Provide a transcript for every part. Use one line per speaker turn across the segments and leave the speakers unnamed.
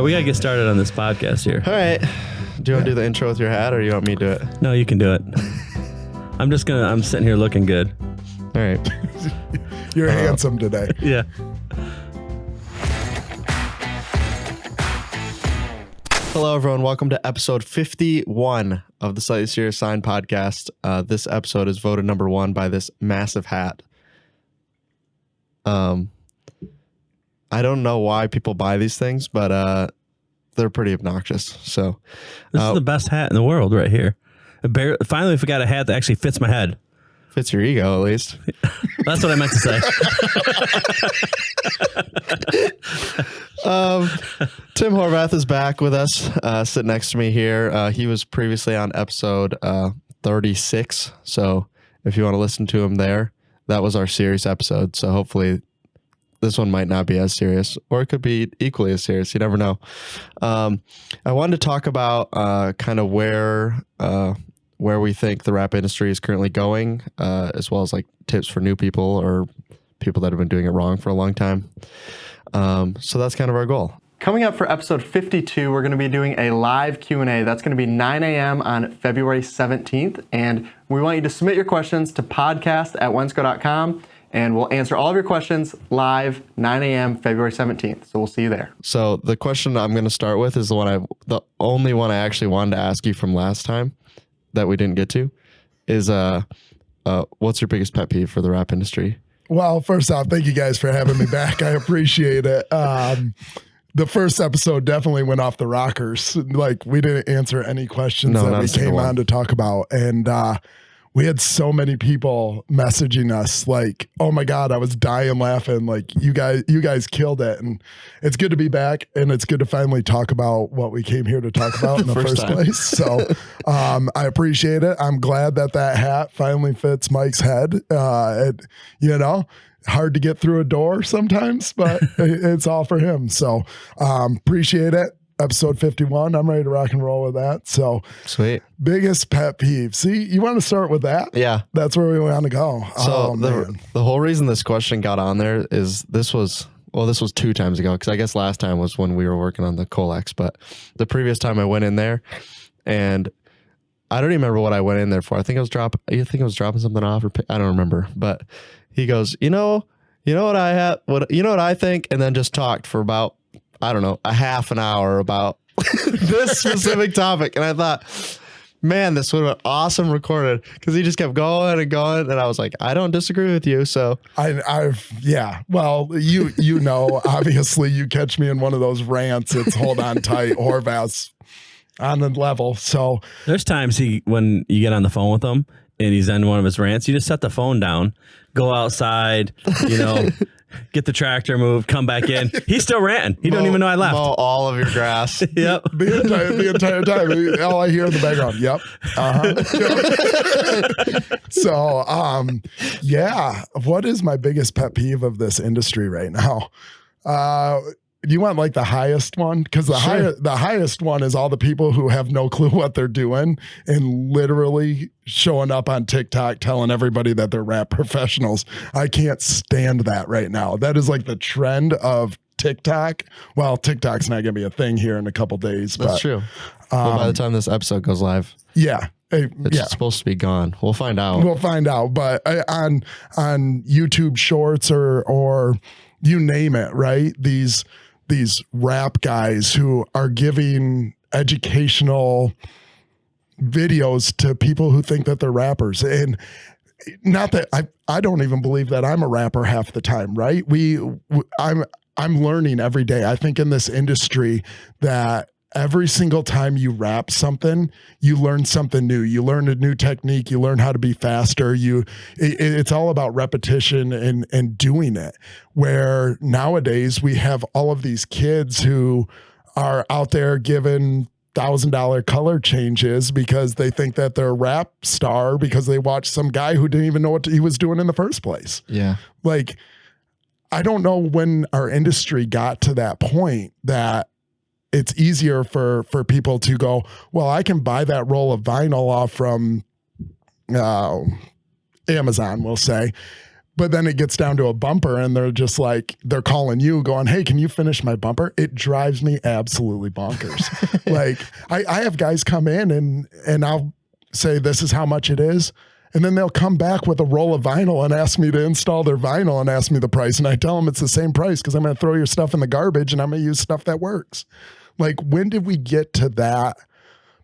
We got to get started on this podcast here.
All right. Do you want to do the intro with your hat, or you want me to do it?
No, you can do it. I'm sitting here looking good.
All right.
You're handsome today.
Yeah.
Hello, everyone. Welcome to episode 51 of the Slightly Serious Sign podcast. This episode is voted number 1 by this massive hat. I don't know why people buy these things, but they're pretty obnoxious. So
this is the best hat in the world right here. Finally, we got a hat that actually fits my head.
Fits your ego, at least.
That's what I meant to say.
Tim Horvath is back with us, sitting next to me here. He was previously on episode 36. So if you want to listen to him there, that was our serious episode. So hopefully this one might not be as serious, or it could be equally as serious. You never know. I wanted to talk about kind of where we think the rap industry is currently going, as well as like tips for new people or people that have been doing it wrong for a long time. So that's kind of our goal. Coming up for episode 52, we're going to be doing a live Q&A. That's going to be 9 a.m. on February 17th. And we want you to submit your questions to podcast@wensco.com. And we'll answer all of your questions live 9 a.m. February 17th. So we'll see you there. So the question I'm going to start with is the only one I actually wanted to ask you from last time that we didn't get to is what's your biggest pet peeve for the rap industry?
Well, first off, thank you guys for having me back. I appreciate it. The first episode definitely went off the rockers. Like, we didn't answer any questions that we came on to talk about. And we had so many people messaging us like, oh my God, I was dying laughing. Like, you guys killed it. And it's good to be back, and it's good to finally talk about what we came here to talk about in the first place. So I appreciate it. I'm glad that hat finally fits Mike's head. Hard to get through a door sometimes, but it's all for him. So appreciate it. Episode 51. I'm ready to rock and roll with that. So
sweet. Biggest
pet peeve. See, you want to start with that?
Yeah.
That's where we want to go.
So the whole reason this question got on there is this was 2 times ago, because I guess last time was when we were working on the Colex, but the previous time I went in there, and I don't even remember what I went in there for. I think I was dropping something off, or I don't remember. But he goes, you know what I think, and then just talked for about, I don't know, a half an hour about this specific topic. And I thought, man, this would have been awesome recorded, because he just kept going and going. And I was like, I don't disagree with you. So
yeah. Well, you know, obviously you catch me in one of those rants. It's hold on tight, Horvath's on the level. So
there's times when you get on the phone with him and he's on one of his rants, you just set the phone down, go outside, get the tractor moved, come back in. He's still ranting. He don't even know I left.
Mow all of your grass.
Yep.
The entire time. All I hear in the background. Yep. So, yeah. What is my biggest pet peeve of this industry right now? Do you want like the highest one? Because the highest one is all the people who have no clue what they're doing and literally showing up on TikTok telling everybody that they're rap professionals. I can't stand that right now. That is like the trend of TikTok. Well, TikTok's not going to be a thing here in a couple days.
That's true. Well, by the time this episode goes live.
Yeah.
It's supposed to be gone. We'll find out.
But on YouTube Shorts or you name it, right? These rap guys who are giving educational videos to people who think that they're rappers. And not that I don't even believe that I'm a rapper half the time, right? I'm learning every day. I think in this industry that every single time you rap something, you learn something new. You learn a new technique. You learn how to be faster. It's all about repetition and doing it. Where nowadays we have all of these kids who are out there giving $1,000 color changes because they think that they're a rap star because they watched some guy who didn't even know what he was doing in the first place.
Yeah.
Like, I don't know when our industry got to that point that it's easier for people to go, well, I can buy that roll of vinyl off from Amazon, we'll say, But then it gets down to a bumper and they're just like, they're calling you going, hey, can you finish my bumper? It drives me absolutely bonkers. Like I have guys come in and I'll say, this is how much it is. And then they'll come back with a roll of vinyl and ask me to install their vinyl and ask me the price. And I tell them it's the same price because I'm going to throw your stuff in the garbage and I'm going to use stuff that works. Like, when did we get to that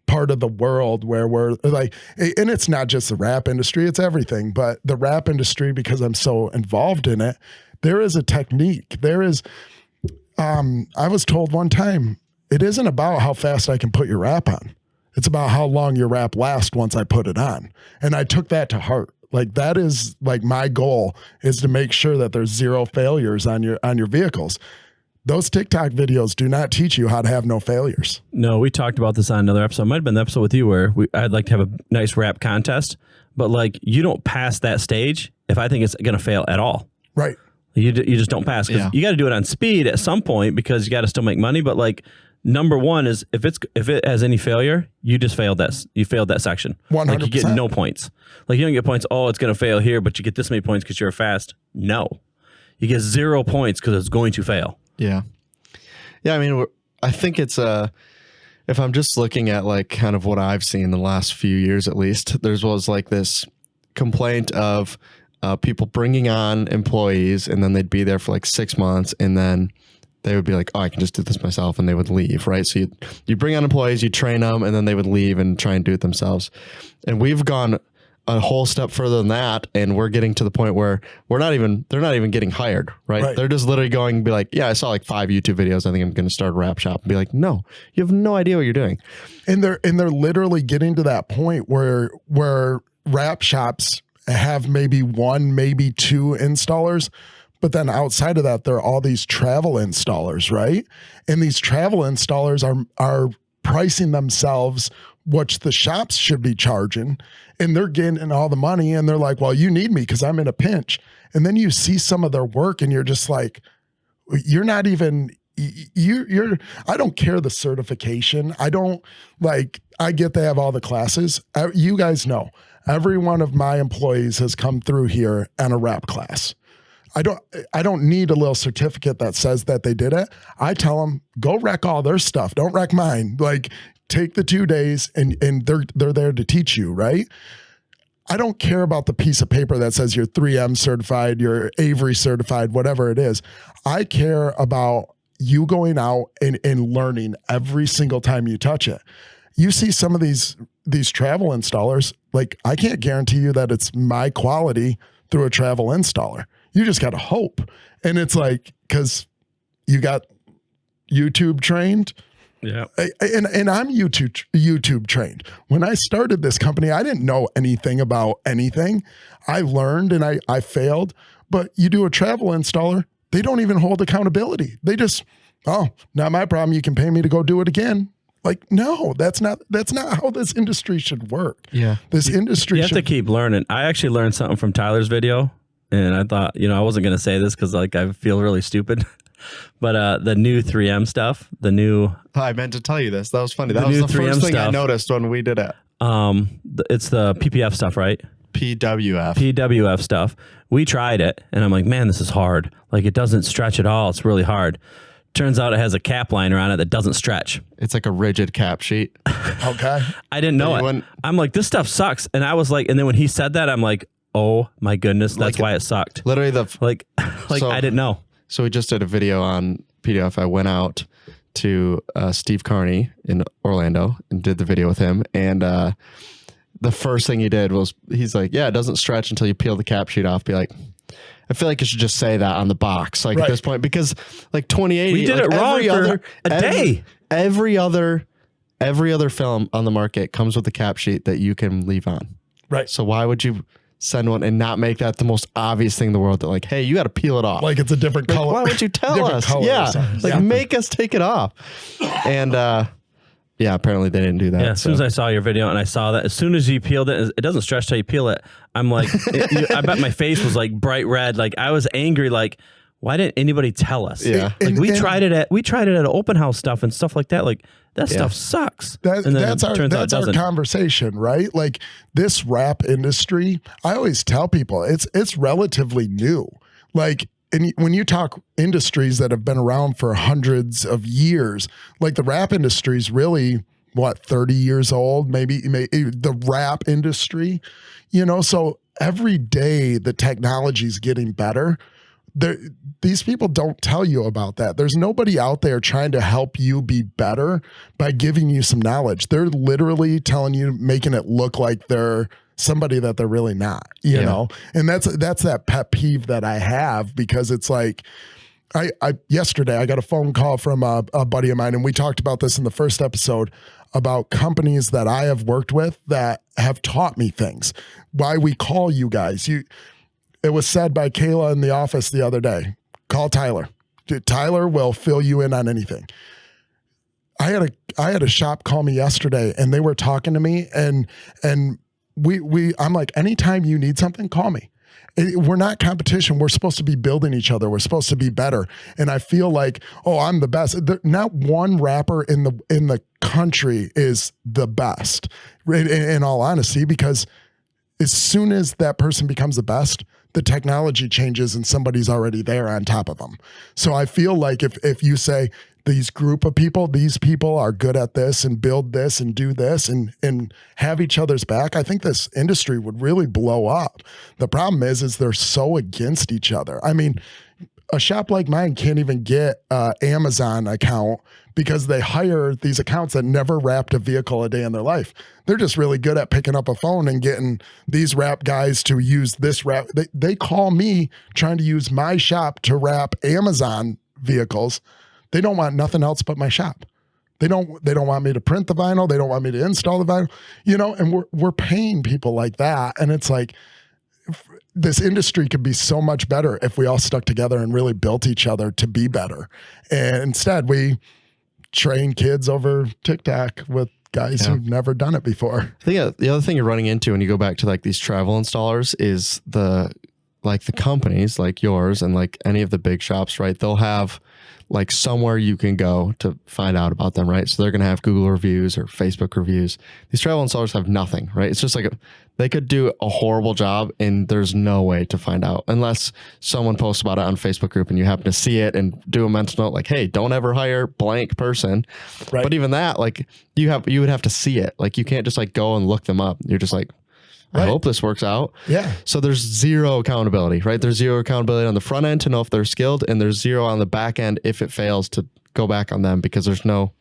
part of the world where we're like, and it's not just the rap industry, it's everything, but the rap industry, because I'm so involved in it, there is a technique. There is, I was told one time, it isn't about how fast I can put your rap on. It's about how long your rap lasts once I put it on. And I took that to heart. Like, that is like my goal, is to make sure that there's zero failures on your vehicles. Those TikTok videos do not teach you how to have no failures.
No, we talked about this on another episode. It might have been the episode with you where I'd like to have a nice rap contest, but like, you don't pass that stage if I think it's going to fail at all.
Right.
You just don't pass, because you got to do it on speed at some point because you got to still make money. But like, number one is if it has any failure, you just failed that. You failed that section.
100%.
Like, you get no points. Like, you don't get points. Oh, it's going to fail here, but you get this many points because you're fast. No, you get 0 points because it's going to fail.
Yeah. Yeah. I mean, I think it's if I'm just looking at like kind of what I've seen the last few years, at least, there was like this complaint of people bringing on employees and then they'd be there for like 6 months and then they would be like, oh, I can just do this myself, and they would leave, right? So you bring on employees, you train them, and then they would leave and try and do it themselves. And we've gone a whole step further than that, and we're getting to the point where they're not even getting hired, right? They're just literally going and be like, yeah, I saw like 5 YouTube videos, I think I'm going to start a rap shop. And be like, no, you have no idea what you're doing.
And they're literally getting to that point where rap shops have maybe 1, maybe 2 installers. But then outside of that, there are all these travel installers, right? And these travel installers are pricing themselves, which the shops should be charging, and they're getting all the money. And they're like, well, you need me because I'm in a pinch. And then you see some of their work and you're just like, you're not even, I don't care the certification. I get they have all the classes. You guys know, every one of my employees has come through here on a rap class. I don't need a little certificate that says that they did it. I tell them, go wreck all their stuff. Don't wreck mine. Like, take the 2 days and they're there to teach you, right? I don't care about the piece of paper that says you're 3M certified, you're Avery certified, whatever it is. I care about you going out and learning every single time you touch it. You see some of these travel installers, like, I can't guarantee you that it's my quality through a travel installer. You just got to hope. And it's like, because you got YouTube trained.
Yeah.
And I'm YouTube trained. When I started this company, I didn't know anything about anything. I learned and I failed. But you do a travel installer, they don't even hold accountability. They just, oh, not my problem. You can pay me to go do it again. Like, no, that's not how this industry should work.
Yeah.
This industry
You have to keep learning. I actually learned something from Tyler's video. And I thought, I wasn't going to say this because like I feel really stupid, but the new 3M stuff,
I meant to tell you this. That was funny. That was the first thing I noticed when we did it.
It's the PPF stuff, right? PWF stuff. We tried it and I'm like, man, this is hard. Like, it doesn't stretch at all. It's really hard. Turns out it has a cap liner on it that doesn't stretch.
It's like a rigid cap sheet.
Okay.
I didn't know it. I'm like, this stuff sucks. And I was like, and then when he said that, I'm like, oh my goodness, that's why it sucked.
Literally
so, I didn't know.
So we just did a video on PDF. I went out to Steve Carney in Orlando and did the video with him. And the first thing he did was, he's like, yeah, it doesn't stretch until you peel the cap sheet off. Be like, I feel like you should just say that on the box, like at this point, because like 2080,
we did it wrong for a day.
Every other film on the market comes with a cap sheet that you can leave on.
Right.
So why would you send one and not make that the most obvious thing in the world, that like, hey, you got to peel it off.
Like, it's a different color.
Why would you tell us? Yeah. Make us take it off. And yeah, apparently they didn't do that.
Yeah, as soon as I saw your video and I saw that, as soon as you peeled it, it doesn't stretch till you peel it. I'm like, I bet my face was like bright red. Like, I was angry. Like, why didn't anybody tell us?
Yeah.
Like we tried it at open house stuff and stuff like that. Like that stuff sucks.
That's our conversation, right? Like this wrap industry, I always tell people it's relatively new. Like, and when you talk industries that have been around for hundreds of years, like the wrap industry is really what, 30 years old, maybe the wrap industry, you know, so every day the technology is getting better. These people don't tell you about that. There's nobody out there trying to help you be better by giving you some knowledge. They're literally telling you, making it look like they're somebody that they're really not, you know? And that's that pet peeve that I have, because it's like, yesterday I got a phone call from a buddy of mine, and we talked about this in the first episode about companies that I have worked with that have taught me things. Why we call you guys. It was said by Kayla in the office the other day, call Tyler. Tyler will fill you in on anything. I had a shop call me yesterday, and they were talking to me, and I'm like, anytime you need something, call me. We're not competition. We're supposed to be building each other. We're supposed to be better. And I feel like, oh, I'm the best. Not one rapper in the country is the best, in all honesty, because as soon as that person becomes the best, the technology changes and somebody's already there on top of them. So I feel like if you say these group of people, these people are good at this and build this and do this and have each other's back, I think this industry would really blow up. The problem is they're so against each other. I mean, a shop like mine can't even get an Amazon account because they hire these accounts that never wrapped a vehicle a day in their life. They're just really good at picking up a phone and getting these wrap guys to use this wrap. They call me trying to use my shop to wrap Amazon vehicles. They don't want nothing else but my shop. They don't want me to print the vinyl. They don't want me to install the vinyl, you know, and we're paying people like that. And it's like, this industry could be so much better if we all stuck together and really built each other to be better. And instead we train kids over TikTok with guys who've never done it before.
I think the other thing you're running into when you go back to like these travel installers is the companies like yours and like any of the big shops, right? They'll have like somewhere you can go to find out about them, right? So they're going to have Google reviews or Facebook reviews. These travel installers have nothing, right? It's just like they could do a horrible job and there's no way to find out unless someone posts about it on Facebook group and you happen to see it and do a mental note like, hey, don't ever hire blank person. Right. But even that, like you would have to see it. Like you can't just like go and look them up. You're just like, I hope this works out. Yeah. So there's zero accountability, right? There's zero accountability on the front end to know if they're skilled, and there's zero on the back end if it fails to go back on them because there's no,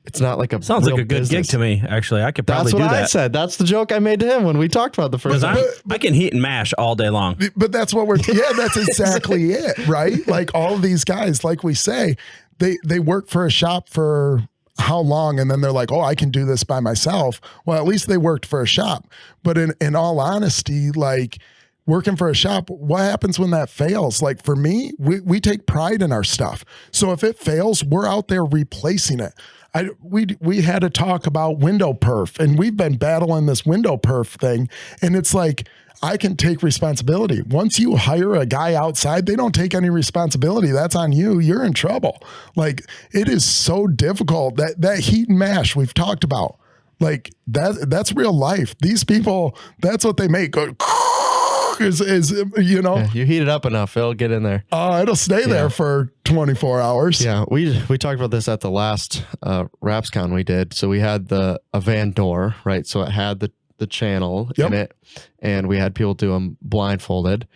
it's not like a
sounds like a good gig to me. Actually, I could probably do that. That's what
I said. That's the joke I made to him when we talked about the first time.
I can heat and mash all day long.
But that's what that's exactly it, right? Like all of these guys, like we say, they work for a shop for how long, and then they're like, oh, I can do this by myself. Well, at least they worked for a shop. But in all honesty, like working for a shop, what happens when that fails? Like for me, we take pride in our stuff. So if it fails, we're out there replacing it. We had a talk about window perf, and we've been battling this window perf thing, and it's like, I can take responsibility. Once you hire a guy outside, they don't take any responsibility. That's on you. You're in trouble. Like it is so difficult. That heat and mash we've talked about, like that's real life. These people, that's what they make. Go, is you know,
you heat it up enough, it'll get in there.
It'll stay there for 24 hours.
Yeah, we talked about this at the last RapsCon we did. So we had a van door, right? So it had the channel in it, and we had people do them blindfolded,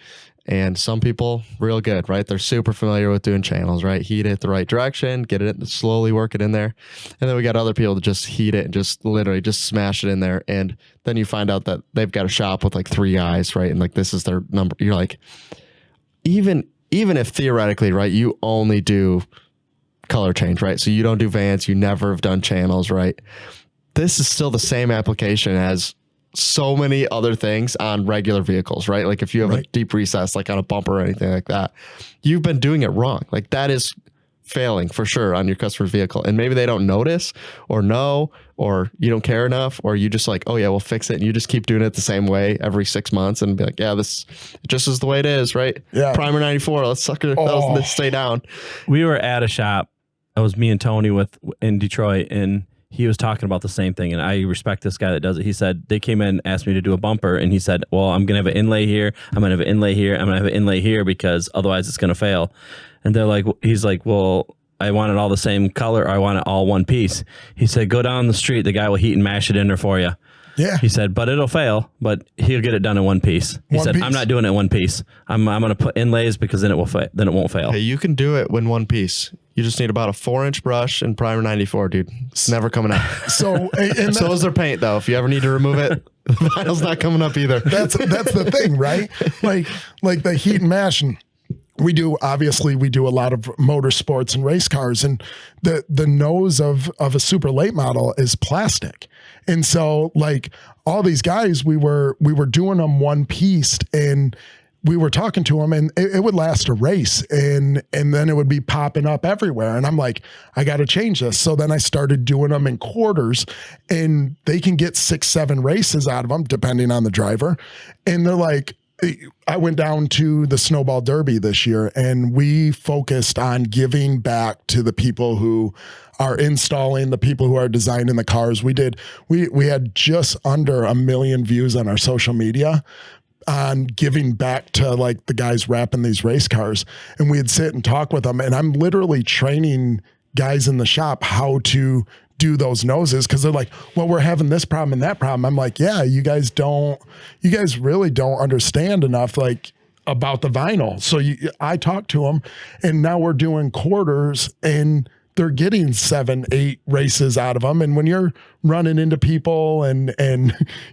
and some people real good, right? They're super familiar with doing channels, right? Heat it the right direction, get it, slowly work it in there. And then we got other people that just heat it and just literally just smash it in there. And then you find out that they've got a shop with like 3 guys, right? And like, this is their number. You're like, even if theoretically, right, you only do color change, right? So you don't do vans, you never have done channels, right? This is still the same application as so many other things on regular vehicles, right? Like if you have a deep recess, like on a bumper or anything like that, you've been doing it wrong. Like that is failing for sure on your customer's vehicle, and maybe they don't notice or know, or you don't care enough, or you just like, oh yeah, we'll fix it, and you just keep doing it the same way every 6 months and be like, yeah, this just is the way it is, right?
Yeah.
Primer 94, let's sucker let's stay down.
We were at a shop. It was me and Tony in Detroit, and he was talking about the same thing, and I respect this guy that does it. He said they came in and asked me to do a bumper, and he said, well, I'm going to have an inlay here, I'm going to have an inlay here, I'm going to have an inlay here, because otherwise it's going to fail. And they're like, he's like, well, I want it all the same color, or I want it all one piece. He said, go down the street, the guy will heat and mash it in there for you.
Yeah.
He said, but it'll fail, but he'll get it done in one piece. He said, I'm not doing it in one piece. I'm going to put inlays, because then it won't fail.
Hey, you can do it in one piece. You just need about a 4-inch brush and primer 94, dude. It's never coming up.
So,
so is their paint, though. If you ever need to remove it, the vinyl's not coming up either.
That's the thing, right? Like the heat and mash, and we do a lot of motorsports and race cars, and the nose of a super late model is plastic. And so like all these guys, we were doing them one piece, and we were talking to them, and it would last a race, and then it would be popping up everywhere. And I'm like, I got to change this. So then I started doing them in quarters, and they can get 6-7 races out of them, depending on the driver. And they're like, I went down to the Snowball Derby this year, and we focused on giving back to the people who are installing, the people who are designing the cars. We had just under 1 million views on our social media on giving back to like the guys wrapping these race cars. And we'd sit and talk with them, and I'm literally training guys in the shop how to do those noses, because they're like, well, we're having this problem and that problem. I'm like, yeah, you guys really don't understand enough like about the vinyl. So I talked to them, and now we're doing quarters, and they're getting 7-8 races out of them. And when you're running into people and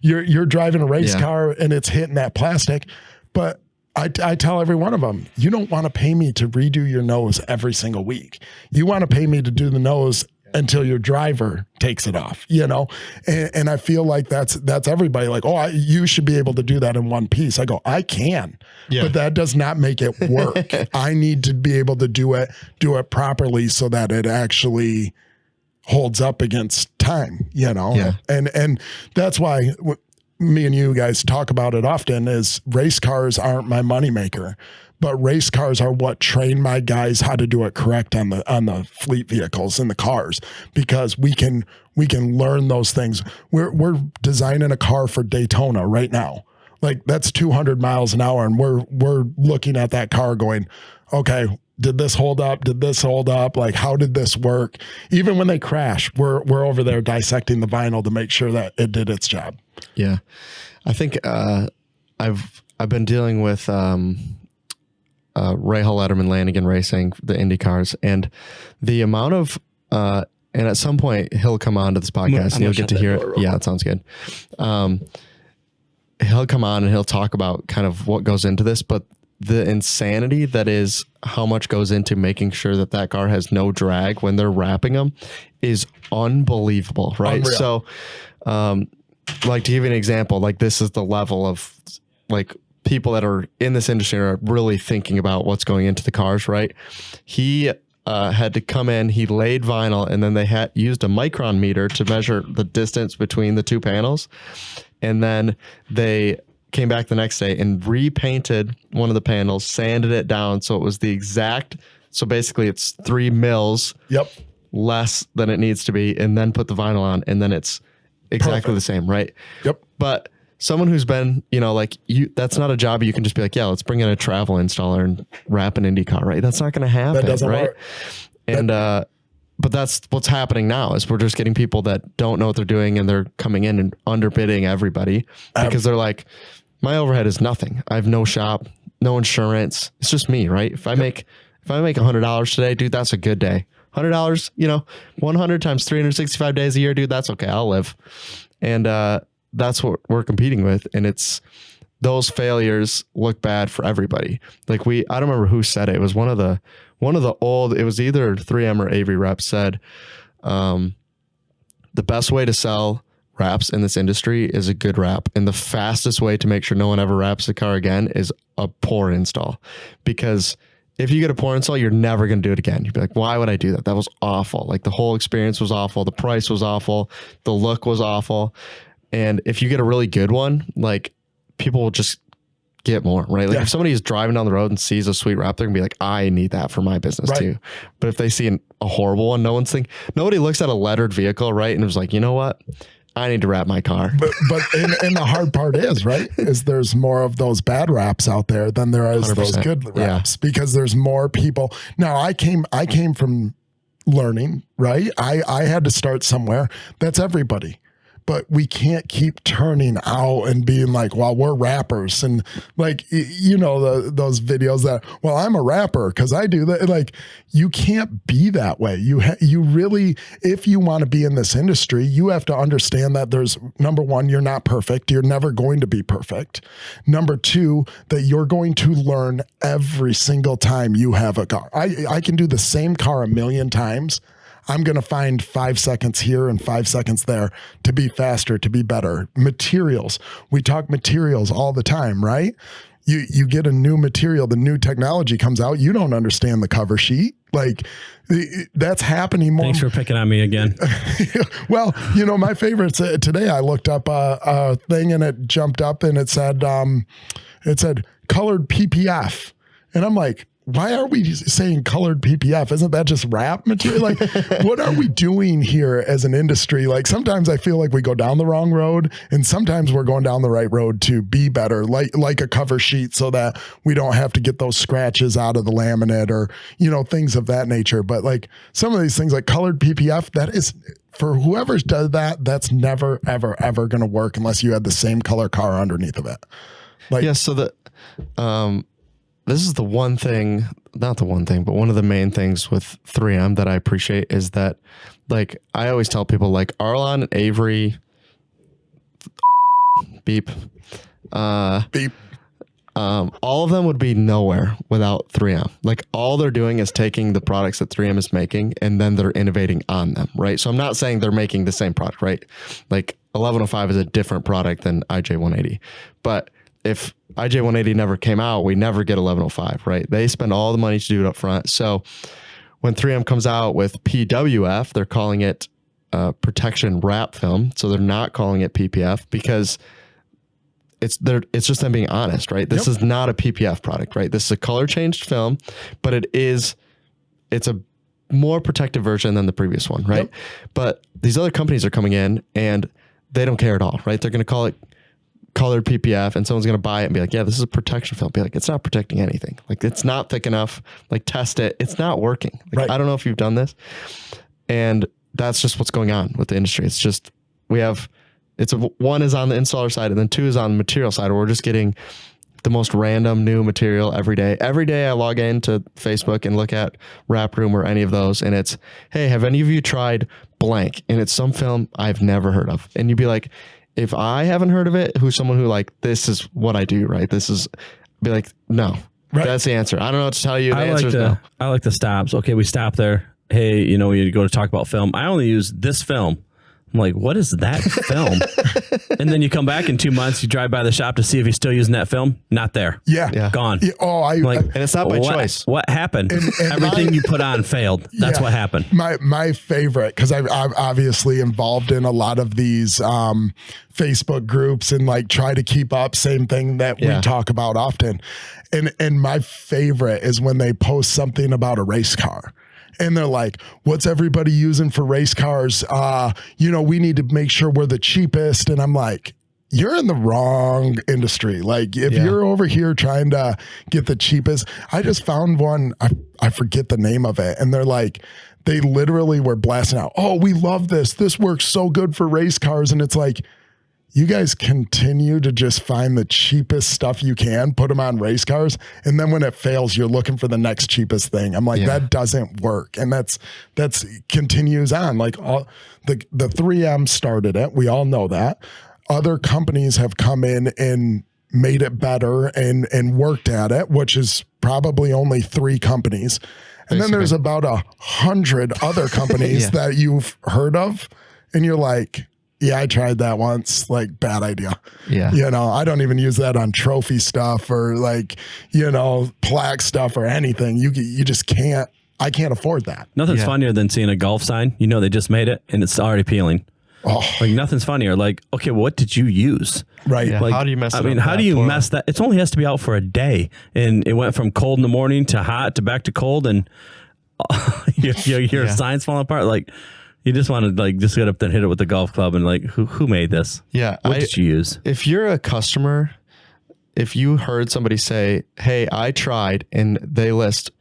you're driving a race car and it's hitting that plastic, but I tell every one of them, you don't want to pay me to redo your nose every single week. You want to pay me to do the nose until your driver takes it off, you know? And I feel like that's everybody like, oh, you should be able to do that in one piece. I go, I can, but that does not make it work. I need to be able to do it properly so that it actually holds up against time, you know?
Yeah.
And that's why me and you guys talk about it often, is race cars aren't my moneymaker, but race cars are what train my guys how to do it correct on the fleet vehicles and the cars, because we can learn those things. We're designing a car for Daytona right now. Like that's 200 miles an hour, and we're looking at that car going, okay, did this hold up? Did this hold up? Like, how did this work? Even when they crash, we're over there dissecting the vinyl to make sure that it did its job.
Yeah, I think I've been dealing with Ray Hall Letterman, Lanigan Racing, the Indy cars, and the amount of and at some point he'll come on to this podcast and you'll get to hear it. Yeah, that sounds good. He'll come on and he'll talk about kind of what goes into this, but the insanity that is how much goes into making sure that car has no drag when they're wrapping them is unbelievable, right? Unreal. So, like to give you an example, like this is the level of like people that are in this industry are really thinking about what's going into the cars, right? He had to come in, he laid vinyl, and then they had used a micron meter to measure the distance between the two panels. And then they came back the next day and repainted one of the panels, sanded it down so it was the exact, so basically it's 3 mils less than it needs to be, and then put the vinyl on, and then it's exactly the same, right? Yep. But someone who's been, you know, like you, that's not a job you can just be like, yeah, let's bring in a travel installer and wrap an Indy car, right? That's not going to happen. That doesn't work. And, but that's what's happening now is we're just getting people that don't know what they're doing, and they're coming in and underbidding everybody because they're like, my overhead is nothing. I have no shop, no insurance. It's just me, right? If I make $100 today, dude, that's a good day. $100, you know, 100 times 365 days a year, dude, that's okay. I'll live. And, that's what we're competing with. And it's those failures look bad for everybody. Like I don't remember who said it. It was one of the old, it was either 3M or Avery reps said, the best way to sell wraps in this industry is a good wrap. And the fastest way to make sure no one ever wraps the car again is a poor install, because if you get a poor install, you're never going to do it again. You'd be like, why would I do that? That was awful. Like the whole experience was awful. The price was awful. The look was awful. And if you get a really good one, like people will just get more, right? Like if somebody is driving down the road and sees a sweet wrap, they're gonna be like, I need that for my business too. But if they see a horrible one, nobody looks at a lettered vehicle, right? And was like, you know what? I need to wrap my car.
But and the hard part is, right, is there's more of those bad wraps out there than there is 100%. Those good wraps because there's more people. Now I came from learning, right? I had to start somewhere. That's everybody. But we can't keep turning out and being like, well, we're rappers. And like, you know, those videos that, well, I'm a rapper because I do that. Like, you can't be that way. You really, if you want to be in this industry, you have to understand that there's, number one, you're not perfect. You're never going to be perfect. Number two, that you're going to learn every single time you have a car. I can do the same car a million times. I'm going to find 5 seconds here and 5 seconds there to be faster, to be better. Materials. We talk materials all the time, right? You get a new material, the new technology comes out. You don't understand the cover sheet. Like that's happening more.
Thanks for picking on me again.
Well, you know, my favorites today, I looked up a thing and it jumped up and it said colored PPF. And I'm like, why are we saying colored PPF? Isn't that just wrap material? Like, what are we doing here as an industry? Like, sometimes I feel like we go down the wrong road, and sometimes we're going down the right road to be better, like a cover sheet, so that we don't have to get those scratches out of the laminate or, you know, things of that nature. But like some of these things, like colored PPF, that is, for whoever's does that, that's never, ever, ever going to work unless you had the same color car underneath of it. Like,
yeah. So this is the one thing, not the one thing, but one of the main things with 3M that I appreciate is that, like, I always tell people, like, Arlon and Avery, beep, all of them would be nowhere without 3M. Like, all they're doing is taking the products that 3M is making and then they're innovating on them, right? So I'm not saying they're making the same product, right? Like, 1105 is a different product than IJ180, but if IJ180 never came out, we never get 1105, right? They spend all the money to do it up front. So when 3M comes out with PWF, they're calling it protection wrap film. So they're not calling it PPF because it's just them being honest, right? This is not a PPF product, right? This is a color changed film, but it's a more protective version than the previous one, right? But these other companies are coming in and they don't care at all, right? They're going to call it colored PPF and someone's going to buy it and be like, yeah, this is a protection film. Be like, it's not protecting anything. Like, it's not thick enough. Like, test it. It's not working. Like, I don't know if you've done this. And that's just what's going on with the industry. It's just, one is on the installer side and then two is on the material side. We're just getting the most random new material every day. Every day I log into Facebook and look at Wrap Room or any of those. And it's, hey, have any of you tried blank? And it's some film I've never heard of. And you'd be like, if I haven't heard of it, who's someone who like, this is what I do, right? This is, be like, no, that's the answer. I don't know what to tell you. The answer is no.
I like the stops. Okay, we stop there. Hey, you know, we go to talk about film. I only use this film. I'm like, what is that film? And then you come back in 2 months, you drive by the shop to see if he's still using that film. Not there.
Yeah.
Gone.
Yeah. Oh,
and it's not by choice.
What happened? And everything you put on failed. That's what happened.
My favorite, because I'm obviously involved in a lot of these Facebook groups and like try to keep up, same thing that we talk about often. And my favorite is when they post something about a race car. And they're like, what's everybody using for race cars? You know, we need to make sure we're the cheapest. And I'm like, you're in the wrong industry. Like, if you're over here trying to get the cheapest, I just found one, I forget the name of it. And they're like, they literally were blasting out, oh, we love this. This works so good for race cars. And it's like, you guys continue to just find the cheapest stuff you can, put them on race cars. And then when it fails, you're looking for the next cheapest thing. I'm like, that doesn't work. And that's continues on. Like, all the 3M started it. We all know that. Other companies have come in and made it better and worked at it, which is probably only 3 companies. And then there's about 100 other companies that you've heard of. And you're like, Yeah, I tried that once. Like, bad idea.
Yeah.
You know, I don't even use that on trophy stuff or like, you know, plaque stuff or anything. You just can't. I can't afford that.
Nothing's funnier than seeing a golf sign. You know, they just made it and it's already peeling.
Oh.
Like nothing's funnier. Like, okay, what did you use?
Right.
Yeah.
Like,
How do you mess it up?
I mean, how do you mess that? It only has to be out for a day. And it went from cold in the morning to hot to back to cold. And your sign's falling apart. Like, you just want to like just get up there and hit it with the golf club and like, who made this?
Yeah.
What did you use?
If you're a customer, if you heard somebody say, hey, I tried, and they list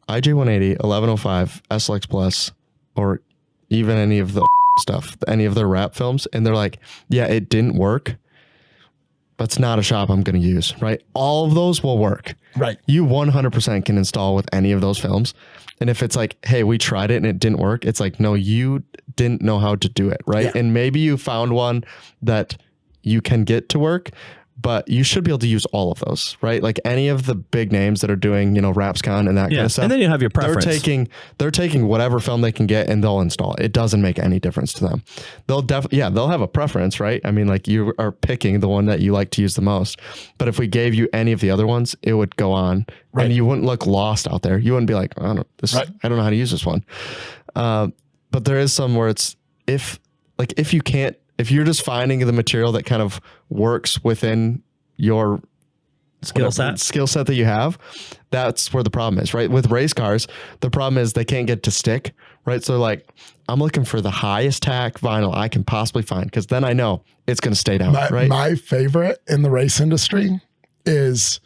IJ180, 1105, SLX Plus, or even any of the stuff, any of their wrap films, and they're like, yeah, it didn't work. That's not a shop I'm going to use, right? All of those will work.
Right.
You 100% can install with any of those films. And if it's like, hey, we tried it and it didn't work, it's like, no, you didn't know how to do it, right?
Yeah.
And maybe you found one that you can get to work, but you should be able to use all of those, right? Like any of the big names that are doing, you know, RapsCon and that kind of stuff.
And then you have your preference.
They're taking whatever film they can get and they'll install it. It doesn't make any difference to them. They'll they'll have a preference, right? I mean, like you are picking the one that you like to use the most. But if we gave you any of the other ones, it would go on, right? And you wouldn't look lost out there. You wouldn't be like, I don't know how to use this one. But there is some where it's if you're just finding the material that kind of works within your skill set that you have, that's where the problem is, right? With race cars, the problem is they can't get to stick, right? So like, I'm looking for the highest tack vinyl I can possibly find, because then I know it's going to stay down, right?
My favorite in the race industry is,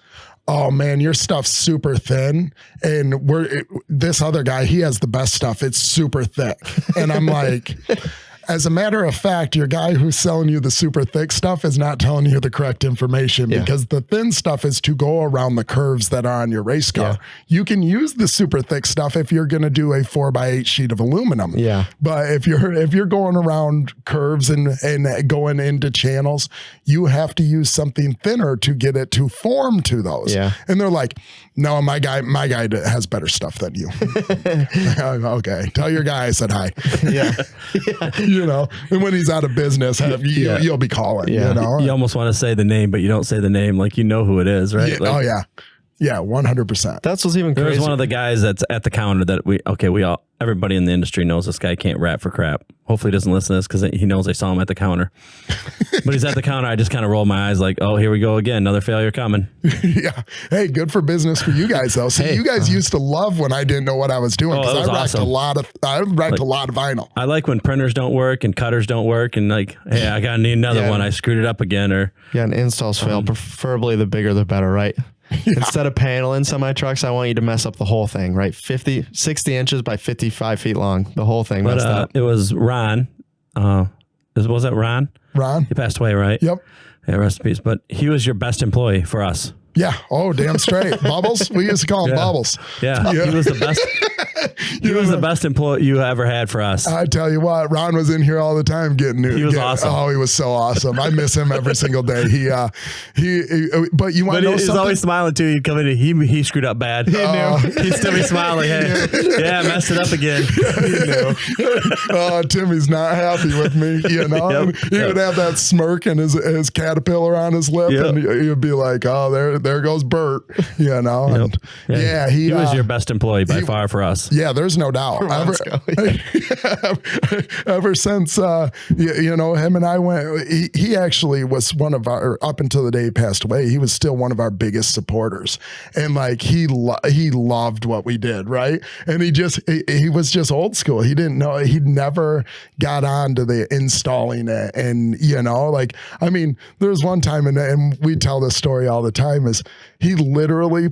oh man, your stuff's super thin, and this other guy, he has the best stuff. It's super thick. And I'm like, as a matter of fact, your guy who's selling you the super thick stuff is not telling you the correct information, because the thin stuff is to go around the curves that are on your race car. You can use the super thick stuff if you're going to do a 4x8 sheet of aluminum.
Yeah.
But if you're going around curves and going into channels, you have to use something thinner to get it to form to those.
Yeah.
And they're like, no, my guy has better stuff than you. Okay. Tell your guy I said hi.
Yeah.
You know, and when he's out of business, you'll be calling, you know.
You almost want to say the name, but you don't say the name. Like, you know who it is, right?
Yeah,
like,
oh yeah. Yeah, 100%.
That's what's even crazy.
There's one of the guys that's at the counter that everybody in the industry knows this guy can't rap for crap. Hopefully he doesn't listen to this because he knows I saw him at the counter. But he's at the counter. I just kind of roll my eyes like, oh, here we go again. Another failure coming.
Yeah. Hey, good for business for you guys though. See, you guys used to love when I didn't know what I was doing, because I wrecked a lot of vinyl.
I like when printers don't work and cutters don't work and like, hey, I gotta need another one. I screwed it up again. Or
and installs fail. Preferably the bigger the better, right? Yeah. Instead of paneling semi trucks, I want you to mess up the whole thing, right? 60 inches by 55 feet long. The whole thing messed up.
It was Ron. Was that Ron?
Ron.
He passed away, right?
Yep.
Yeah, rest in peace. But he was your best employee for us.
Yeah. Oh, damn straight. Bubbles. We used to call him Bubbles.
Yeah. He was the best. He was the best employee you ever had for us.
I tell you what, Ron was in here all the time getting new.
He was awesome.
Oh, he was so awesome. I miss him every single day. But you want to know something?
He's always smiling too. He'd come in and he screwed up bad. He knew. He'd still be smiling. Hey, yeah, messed it up again. He knew.
Oh, Timmy's not happy with me, you know. He would have that smirk and his caterpillar on his lip, and he'd be like, oh, there goes Bert, you know. And he
was your best employee by far for us.
Yeah, there's no doubt. Ever since, you know, him and I went, he actually was one of our, up until the day he passed away, he was still one of our biggest supporters. And like, he loved what we did, right? And he was just old school. He didn't know, he never got on to the installing it. And, you know, like, I mean, there was one time, and we tell this story all the time, is he literally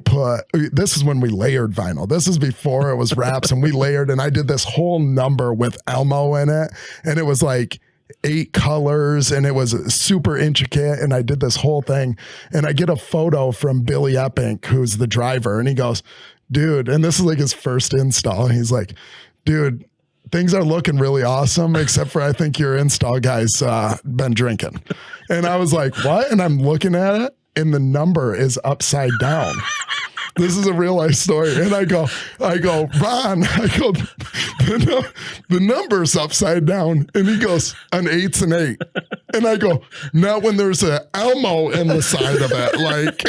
this is when we layered vinyl. This is before it was wraps, and we layered, and I did this whole number with Elmo in it, and it was like 8 colors, and it was super intricate, and I did this whole thing, and I get a photo from Billy Eppink, who's the driver, and he goes, dude, and this is like his first install, and he's like, dude, things are looking really awesome, except for I think your install guy's been drinking. And I was like, what? And I'm looking at it, and the number is upside down. This is a real life story. And I go, Ron, the number's upside down. And he goes, an 8's an 8. And I go, not when there's an Elmo in the side of it. Like,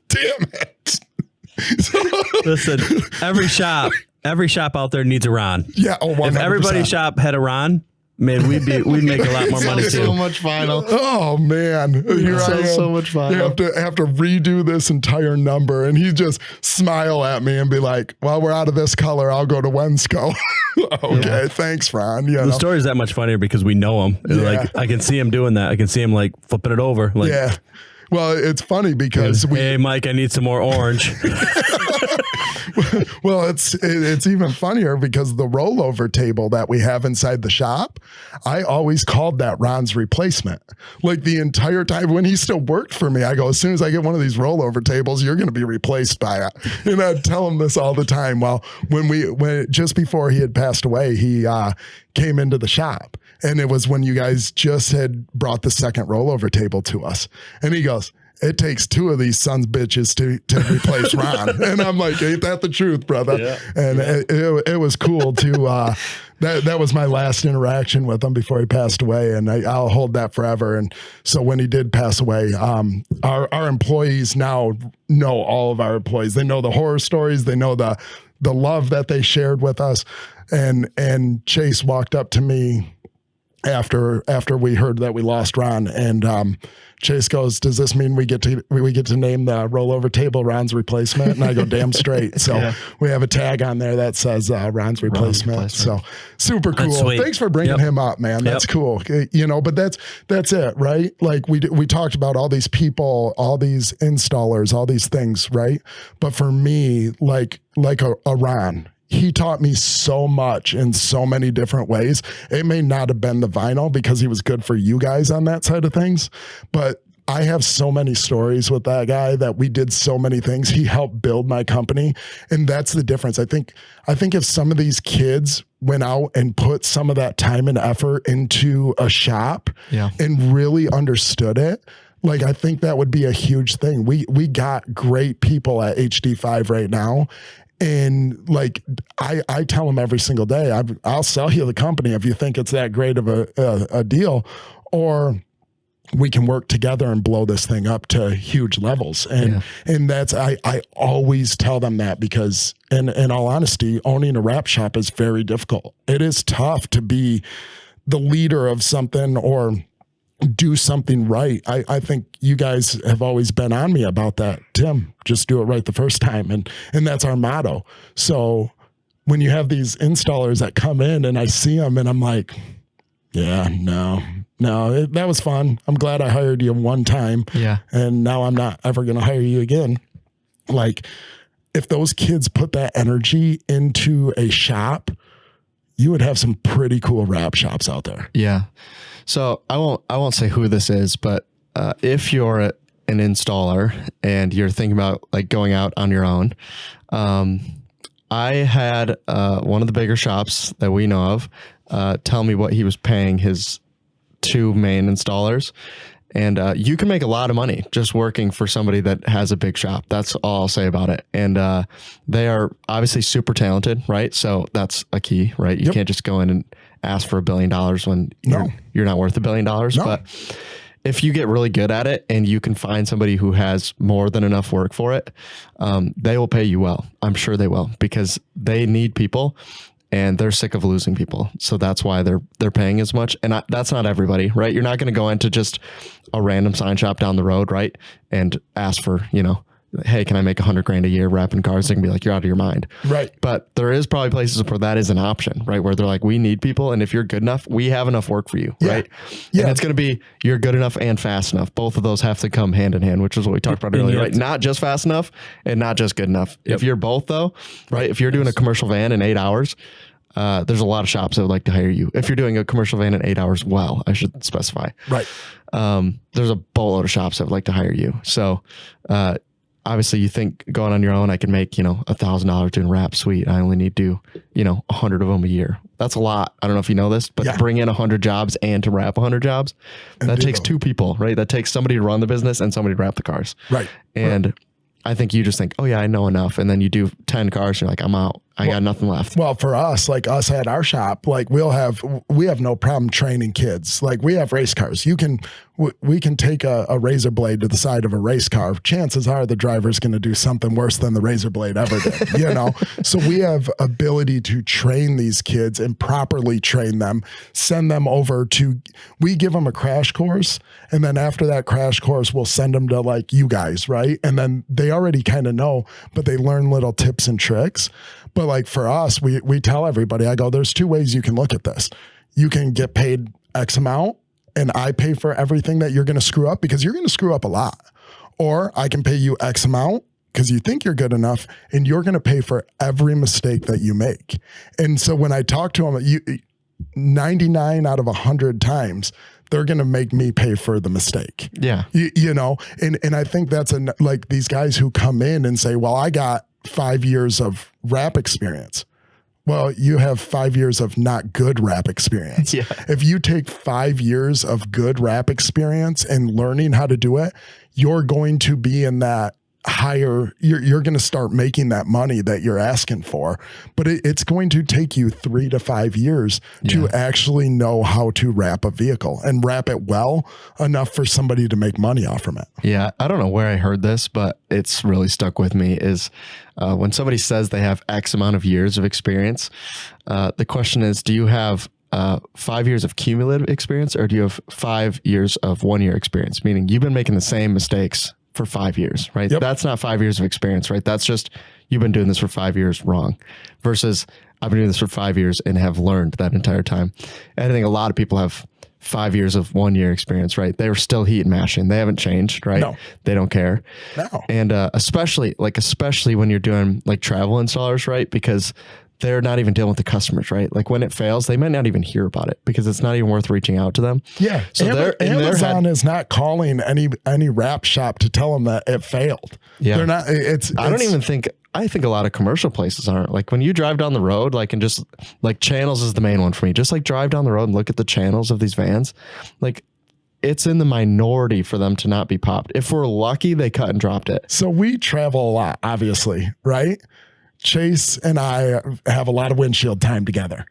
damn it.
Listen, every shop out there needs a Ron.
Yeah. Oh, 100%.
If everybody's shop had a Ron, man, we'd make a lot more money too.
So much final.
Oh man, here I am.
So much fun.
You have to redo this entire number, and he just smile at me and be like, "Well, we're out of this color. I'll go to Wensco." Okay, thanks, Ron.
The story is that much funnier because we know him.
Yeah.
Like I can see him doing that. I can see him like flipping it over. Like,
yeah. Well, it's funny because
hey, Mike, I need some more orange.
Well, it's even funnier because the rollover table that we have inside the shop, I always called that Ron's replacement. Like the entire time when he still worked for me, I go, as soon as I get one of these rollover tables, you're going to be replaced by it. And I'd tell him this all the time. Well, when just before he had passed away, he came into the shop, and it was when you guys just had brought the second rollover table to us, and he goes, it takes 2 of these sons bitches to replace Ron. And I'm like, ain't that the truth, brother? Yeah. And it was cool to, that was my last interaction with him before he passed away. And I'll hold that forever. And so when he did pass away, our employees now know all of our employees. They know the horror stories. They know the love that they shared with us. And Chase walked up to me after we heard that we lost Ron, and Chase goes, "Does this mean we get to name the rollover table Ron's replacement?" And I go, "Damn straight." So we have a tag on there that says Ron's replacement. So super cool. Thanks for bringing him up, man. That's cool. But that's it, right? Like we talked about all these people, all these installers, all these things, right? But for me, like a Ron, he taught me so much in so many different ways. It may not have been the vinyl because he was good for you guys on that side of things, but I have so many stories with that guy that we did so many things. He helped build my company, and that's the difference. I think if some of these kids went out and put some of that time and effort into a shop and really understood it, like, I think that would be a huge thing. We got great people at HDFive right now. And like, I tell them every single day, I'll sell you the company if you think it's that great of a deal, or we can work together and blow this thing up to huge levels. And that's, I always tell them that, because in all honesty, owning a wrap shop is very difficult. It is tough to be the leader of something or do something right. I think you guys have always been on me about that. Tim, just do it right the first time. And that's our motto. So when you have these installers that come in and I see them and I'm like, yeah, no, that was fun. I'm glad I hired you one time. Yeah. And now I'm not ever going to hire you again. Like, if those kids put that energy into a shop, you would have some pretty cool wrap shops out there.
Yeah. So I won't say who this is, but if you're an installer and you're thinking about like going out on your own, I had one of the bigger shops that we know of tell me what he was paying his 2 main installers. And you can make a lot of money just working for somebody that has a big shop. That's all I'll say about it. And they are obviously super talented, right? So that's a key, right? You can't just go in and ask for $1 billion when you're not worth $1 billion. No. But if you get really good at it and you can find somebody who has more than enough work for it, they will pay you well. I'm sure they will, because they need people. And they're sick of losing people. So that's why they're paying as much. And that's not everybody, right? You're not going to go into just a random sign shop down the road, right? And ask for, hey, can I make $100,000 a year wrapping cars? They can be like, you're out of your mind. Right. But there is probably places where that is an option, right? Where they're like, we need people. And if you're good enough, we have enough work for you, right? Yeah. And it's going to be, you're good enough and fast enough. Both of those have to come hand in hand, which is what we talked about earlier, right? Not just fast enough and not just good enough. If you're both though, right? If you're doing a commercial van in 8 hours, there's a lot of shops that would like to hire you. If you're doing a commercial van in 8 hours, well, I should specify. Right. There's a boatload of shops that would like to hire you. So, obviously you think going on your own, I can make, $1,000 doing wrap, sweet. I only need to do, 100 of them a year. That's a lot. I don't know if you know this, but to bring in 100 jobs and to wrap 100 jobs, that takes 2 people, right? That takes somebody to run the business and somebody to wrap the cars. Right. And I think you just think, oh yeah, I know enough. And then you do 10 cars. You're like, I'm out. I got nothing left.
Well, for us, like us at our shop, like we have no problem training kids. Like we have race cars. We can take a razor blade to the side of a race car. Chances are the driver's going to do something worse than the razor blade ever did, you know? So we have ability to train these kids and properly train them, send them over we give them a crash course. And then after that crash course, we'll send them to like you guys, right? And then they already kind of know, but they learn little tips and tricks. But like for us, we tell everybody, I go, there's two ways you can look at this. You can get paid X amount and I pay for everything that you're going to screw up because you're going to screw up a lot. Or I can pay you X amount because you think you're good enough and you're going to pay for every mistake that you make. And so when I talk to them, 99 out of 100 times, they're going to make me pay for the mistake.
Yeah.
You know, and I think that's like these guys who come in and say, well, I got 5 years of rap experience. Well, you have 5 years of not good rap experience.
Yeah.
If you take 5 years of good rap experience and learning how to do it, you're going to be in that higher, you're going to start making that money that you're asking for, but it's going to take you 3 to 5 years to actually know how to wrap a vehicle and wrap it well enough for somebody to make money off from it.
Yeah. I don't know where I heard this, but it's really stuck with me is when somebody says they have X amount of years of experience, the question is, do you have 5 years of cumulative experience or do you have 5 years of 1 year experience? Meaning you've been making the same mistakes for 5 years, right? Yep. That's not 5 years of experience, right? That's just, you've been doing this for 5 years wrong versus I've been doing this for 5 years and have learned that entire time. And I think a lot of people have 5 years of 1 year experience, right? They're still heat and mashing. They haven't changed, right?
No.
They don't care.
No.
And especially when you're doing like travel installers, right? Because they're not even dealing with the customers, right? Like when it fails, they might not even hear about it because it's not even worth reaching out to them.
Yeah. So Amazon is not calling any wrap shop to tell them that it failed. Yeah. They're not,
I think a lot of commercial places aren't. Like when you drive down the road, like, and just like channels is the main one for me. Just like drive down the road and look at the channels of these vans. Like it's in the minority for them to not be popped. If we're lucky, they cut and dropped it.
So we travel a lot, obviously, right? Chase and I have a lot of windshield time together.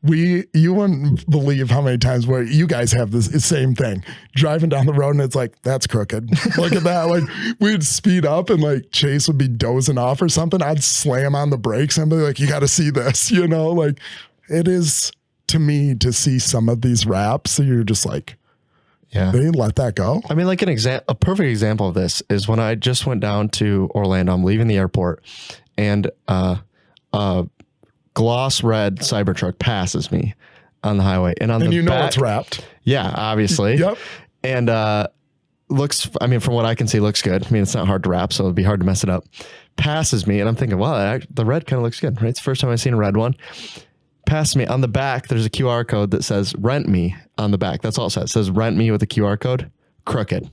You wouldn't believe how many times where you guys have this same thing, driving down the road and it's like, that's crooked. Look at that. Like we'd speed up and like Chase would be dozing off or something. I'd slam on the brakes and be like, you got to see this, you know, like it is to me to see some of these wraps. So you're just like, yeah, they didn't let that go.
I mean, like a perfect example of this is when I just went down to Orlando, I'm leaving the airport and, gloss red Cybertruck passes me on the highway and on the
you know
back,
it's wrapped.
Yeah, obviously.
Yep.
And looks, I mean, from what I can see, looks good. I mean, it's not hard to wrap, so it'd be hard to mess it up. Passes me, and I'm thinking, wow, the red kind of looks good, right? It's the first time I've seen a red one. Passes me. On the back, there's a QR code that says rent me on the back. That's all it says. It says rent me with a QR code. Crooked.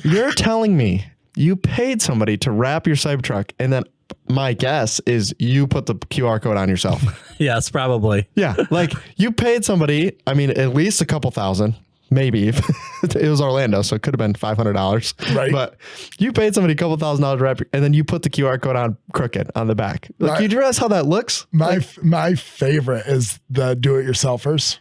You're telling me you paid somebody to wrap your Cybertruck and then my guess is you put the QR code on yourself.
Yes, probably.
Yeah. Like you paid somebody, I mean, at least a couple thousand, maybe if it was Orlando. So it could have been $500,
right? But
you paid somebody a couple $1,000 to wrap, and then you put the QR code on crooked on the back. Like, you realize how that looks?
My favorite is the do-it-yourselfers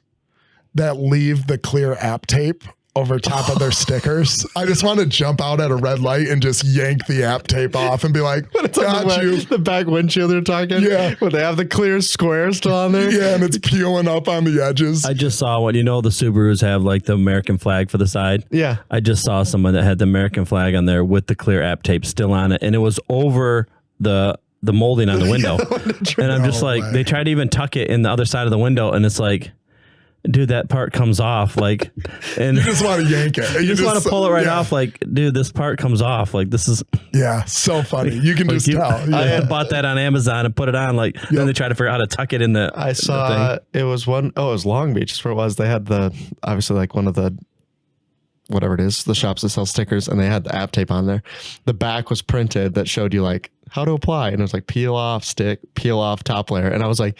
that leave the clear app tape over top of their stickers. I just want to jump out at a red light and just yank the app tape off and be like, got you.
The back windshield they're talking.
Yeah.
Where they have the clear square still on there.
Yeah, and it's peeling up on the edges.
I just saw one. You know, the Subarus have like the American flag for the side.
Yeah.
I just saw someone that had the American flag on there with the clear app tape still on it. And it was over the molding on the window. And I'm just like, they tried to even tuck it in the other side of the window. And it's like, dude, that part comes off, like, and
you just want to yank it.
You just want to pull it right off, like, dude, this part comes off, like, this is,
so funny. You can just tell.
I had bought that on Amazon and put it on, like, then they tried to figure out how to tuck it in the.
I saw it was it was Long Beach, that's where it was. They had obviously like one of the, whatever it is, the shops that sell stickers, and they had the app tape on there. The back was printed that showed you like how to apply, and it was like peel off stick, peel off top layer, and I was like,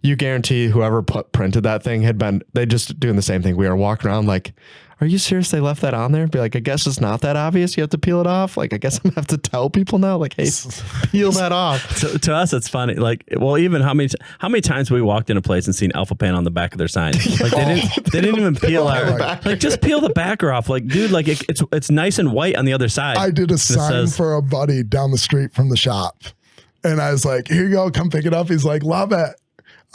you guarantee whoever printed that thing they just doing the same thing. We are walking around like, are you serious they left that on there? Be like, I guess it's not that obvious. You have to peel it off. Like, I guess I'm going to have to tell people now, like, hey, peel that off.
So, to us, it's funny. Like, well, even how many times we walked in a place and seen Alpha Pan on the back of their sign? Like, they didn't even peel our, like, just peel the backer off. Like, dude, like, it's nice and white on the other side.
I did a sign for a buddy down the street from the shop. And I was like, here you go, come pick it up. He's like, love it.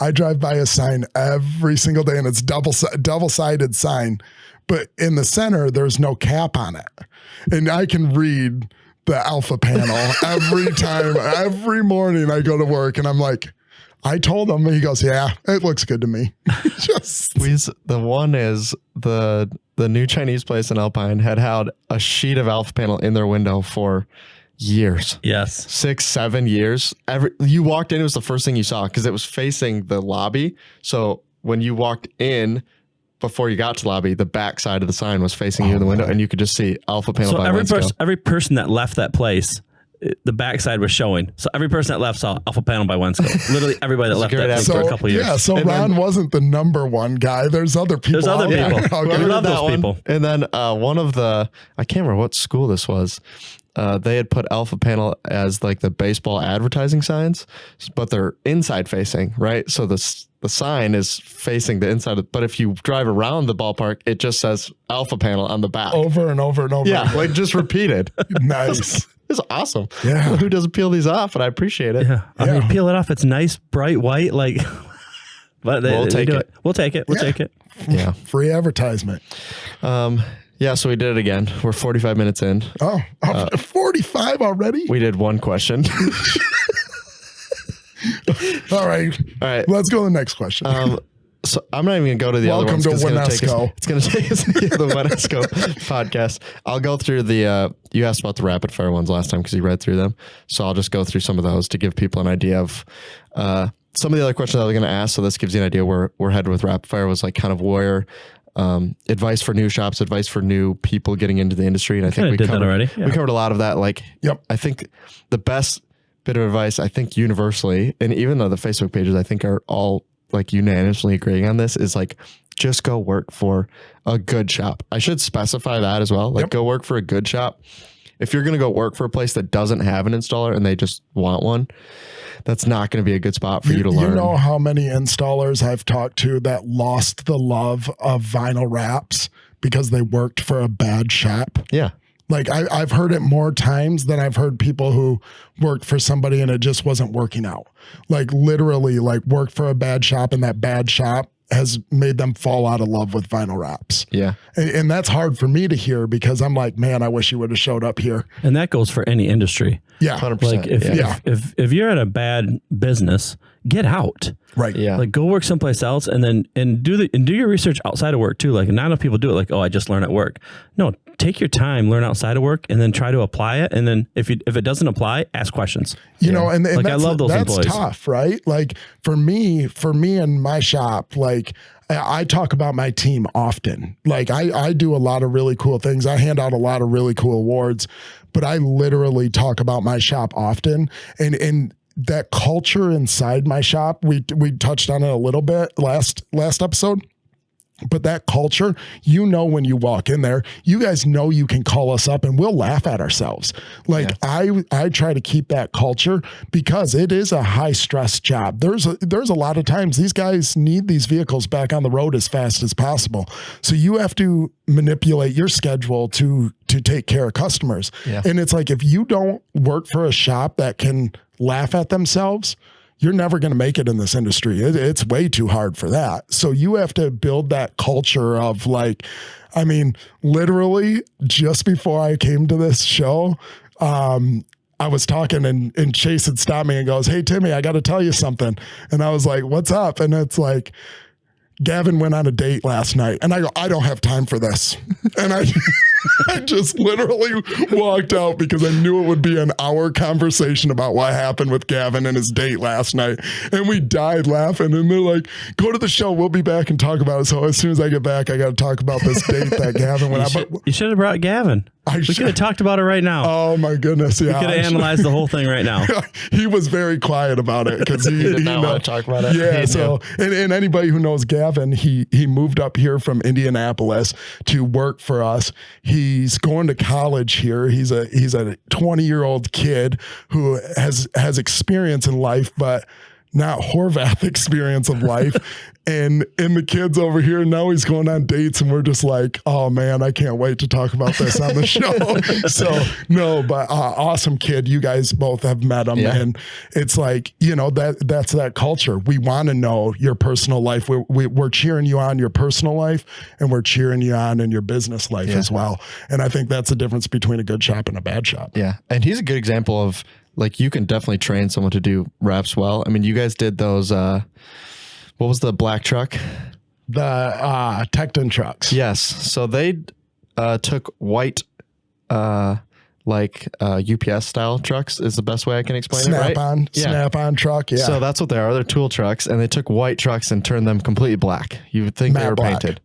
I drive by a sign every single day, and it's double-sided sign. But in the center, there's no cap on it. And I can read the Alpha panel every time, every morning I go to work, and I'm like, I told him, and he goes, yeah, it looks good to me.
The one is the new Chinese place in Alpine had a sheet of Alpha panel in their window for years.
Yes.
6-7 years. You walked in, it was the first thing you saw because it was facing the lobby. So when you walked in, before you got to the lobby, the back side of the sign was facing you in the window, and you could just see Alpha panel by Wensco.
Every person that left that place, the backside was showing. So every person that left saw Alpha panel by Wensco. Literally everybody that left that place for a couple of years.
Yeah, so Ron wasn't the number one guy. There's other people.
There's other people. We love those people.
And then one of the, I can't remember what school this was. They had put Alpha panel as like the baseball advertising signs, but they're inside facing, right? So the sign is facing the inside, but if you drive around the ballpark, it just says Alpha panel on the back.
Over and over and over.
Yeah, like just repeated.
Nice.
It's awesome.
Yeah.
Who doesn't peel these off? But I appreciate it.
Yeah. I mean, peel it off. It's nice, bright white. Like, but
we'll take it.
We'll take it. We'll take it.
Yeah.
Free advertisement.
Yeah, so we did it again. We're 45 minutes in.
Oh, 45 already?
We did one question.
All right. Let's go to the next question.
So I'm not even going to go to the other ones.
Welcome to Wensco.
It's going to take us to the Wensco podcast. I'll go through you asked about the rapid fire ones last time because you read through them. So I'll just go through some of those to give people an idea of some of the other questions I was going to ask. So this gives you an idea where we're headed with rapid fire was like kind of where advice for new shops, advice for new people getting into the industry. And I think we
did that already. Yeah.
We covered a lot of that. Like,
yep.
I think the best bit of advice, I think universally, and even though the Facebook pages, I think are all like unanimously agreeing on this, is like, just go work for a good shop. I should specify that as well. Like, go work for a good shop. If you're going to go work for a place that doesn't have an installer and they just want one, that's not going to be a good spot for you to learn.
You know how many installers I've talked to that lost the love of vinyl wraps because they worked for a bad shop?
Yeah.
Like I've heard it more times than I've heard people who worked for somebody and it just wasn't working out. Like literally like worked for a bad shop and that bad shop has made them fall out of love with vinyl wraps.
Yeah.
And that's hard for me to hear because I'm like, man, I wish you would have showed up here.
And that goes for any industry.
Yeah.
100%.
Like if you're at a bad business, get out.
Right.
Yeah.
Like go work someplace else and do your research outside of work too. Like not enough people do it like, oh, I just learn at work. No, take your time, learn outside of work and then try to apply it. And then if it doesn't apply, ask questions.
You know, and
like I love those employees.
That's tough, right? Like for me in my shop, like I talk about my team often. Like I do a lot of really cool things. I hand out a lot of really cool awards, but I literally talk about my shop often. And that culture inside my shop, we touched on it a little bit last episode. But that culture, you know, when you walk in there, you guys know you can call us up and we'll laugh at ourselves. Like I try to keep that culture because it is a high stress job. There's a lot of times these guys need these vehicles back on the road as fast as possible. So you have to manipulate your schedule to take care of customers. Yeah. And it's like, if you don't work for a shop that can laugh at themselves, you're never going to make it in this industry. It's way too hard for that. So you have to build that culture of like, I mean, literally just before I came to this show, I was talking and Chase had stopped me and goes, "Hey, Timmy, I got to tell you something." And I was like, "What's up?" And it's like, Gavin went on a date last night. And I go, "I don't have time for this." And I just literally walked out because I knew it would be an hour conversation about what happened with Gavin and his date last night. And we died laughing. And they're like, "Go to the show. We'll be back and talk about it." So as soon as I get back, I got to talk about this date that Gavin went on.
You should have brought Gavin. We could have talked about it right now.
Oh my goodness. Yeah.
We could have analyzed the whole thing right now.
He was very quiet about it because he
did not want to talk about it.
Yeah. So, and anybody who knows Gavin, he moved up here from Indianapolis to work work for us. He's going to college here. He's a 20-year-old kid who has experience in life, but not Horvath experience of life. And the kid's over here, now he's going on dates, and we're just like, oh man, I can't wait to talk about this on the show. So no, but awesome kid. You guys both have met him, and it's like, you know, that's that culture. We want to know your personal life. We're cheering you on your personal life, and we're cheering you on in your business life as well. And I think that's the difference between a good shop and a bad shop.
Yeah. And he's a good example of, like, you can definitely train someone to do wraps well. I mean, you guys did those, what was the black truck?
The Tecton trucks.
Yes. So they took white, UPS style trucks is the best way I can explain it, right?
Snap-on truck, yeah.
So that's what they are. They're tool trucks, and they took white trucks and turned them completely black. You would think they were painted.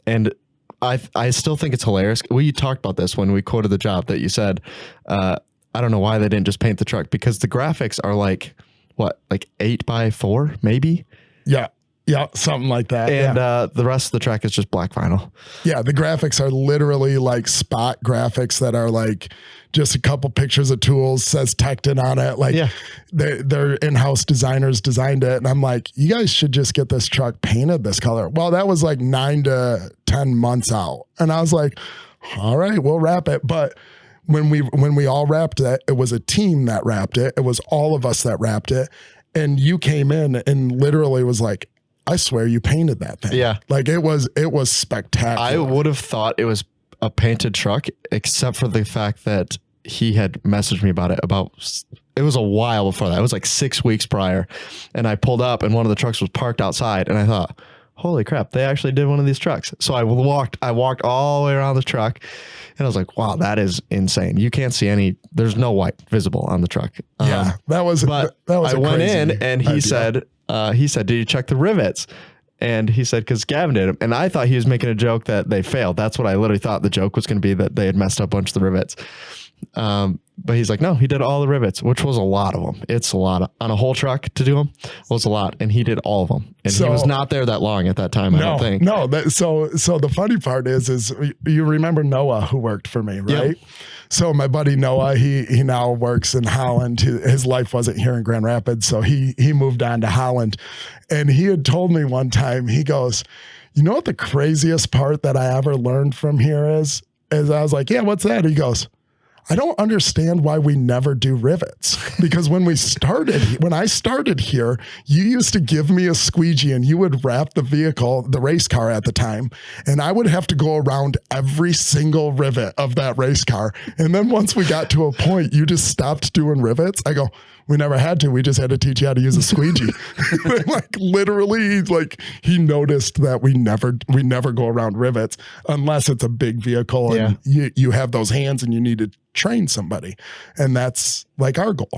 And I still think it's hilarious. We talked about this when we quoted the job that you said, I don't know why they didn't just paint the truck, because the graphics are like 8x4 maybe.
Yeah. Yeah. Something like that.
And the rest of the truck is just black vinyl.
Yeah. The graphics are literally like spot graphics that are like just a couple pictures of tools, says Tecton on it. Like their in-house designers designed it. And I'm like, you guys should just get this truck painted this color. Well, that was like 9 to 10 months out. And I was like, all right, we'll wrap it. But when we all wrapped it, it was a team that wrapped it. It was all of us that wrapped it. And you came in and literally was like, I swear you painted that thing. Yeah. Like it was spectacular.
I would have thought it was a painted truck, except for the fact that he had messaged me about it it was a while before that. It was like 6 weeks prior. And I pulled up and one of the trucks was parked outside, and I thought, holy crap, they actually did one of these trucks. So I walked all the way around the truck, and I was like, wow, that is insane. You can't see there's no white visible on the truck.
Yeah, that was
I went in and he said, did you check the rivets? And he said, because Gavin did them. And I thought he was making a joke that they failed. That's what I literally thought the joke was going to be, that they had messed up a bunch of the rivets. But he's like, no, he did all the rivets, which was a lot of them. It's a lot on a whole truck to do them was a lot. And he did all of them. And he was not there that long at that time. I don't think.
No. So the funny part is you remember Noah, who worked for me, right? Yep. So my buddy Noah, he now works in Holland. His life wasn't here in Grand Rapids. So he moved on to Holland, and he had told me one time, he goes, you know what the craziest part that I ever learned from here is I was like, yeah, what's that? He goes, I don't understand why we never do rivets, because when I started here, you used to give me a squeegee and you would wrap the vehicle, the race car at the time, and I would have to go around every single rivet of that race car. And then once we got to a point, you just stopped doing rivets. I go, we never had to. We just had to teach you how to use a squeegee. Like literally, like he noticed that we never go around rivets unless it's a big vehicle and you have those hands and you need to train somebody. And that's like our goal.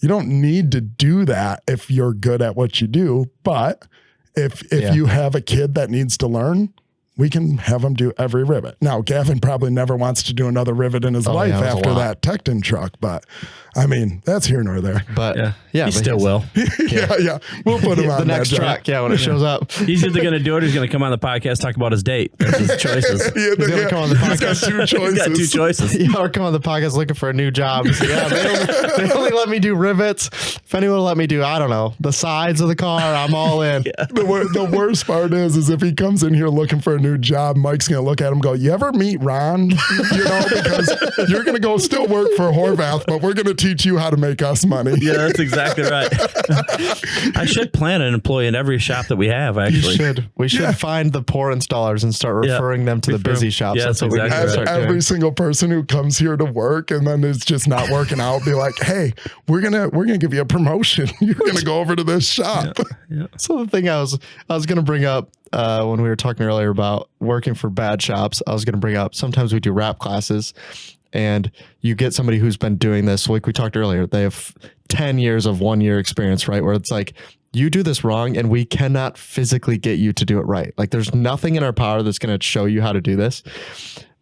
You don't need to do that if you're good at what you do. But if you have a kid that needs to learn, we can have them do every rivet. Now, Gavin probably never wants to do another rivet in his life after that Tecton truck, but I mean, that's here nor there.
But
he still will.
Yeah. We'll put him on
the next truck. Yeah, when it shows up.
He's either going to do it or he's going to come on the podcast, talk about his date. That's his choices.
He's going to come on the podcast.
He's got two choices.
He's got two choices.
Or come on the podcast looking for a new job. So, they only let me do rivets. If anyone will let me do, I don't know, the sides of the car, I'm all in.
The worst part is if he comes in here looking for a new job, Mike's going to look at him and go, you ever meet Ron? Because you're going to go still work for Horvath, but we're going to teach you how to make us money.
Yeah, that's exactly right. I should plan an employee in every shop that we have, actually.
We should find the poor installers and start referring them to the busy shops.
Yeah, that's exactly right.
Every single person who comes here to work and then it's just not working out, be like, hey, we're gonna give you a promotion. You're gonna go over to this shop.
Yeah. So the thing I was gonna bring up when we were talking earlier about working for bad shops, I was gonna bring up sometimes we do wrap classes. And you get somebody who's been doing this, like we talked earlier, they have 10 years of 1 year experience, right? Where it's like, you do this wrong and we cannot physically get you to do it right. Like there's nothing in our power that's going to show you how to do this.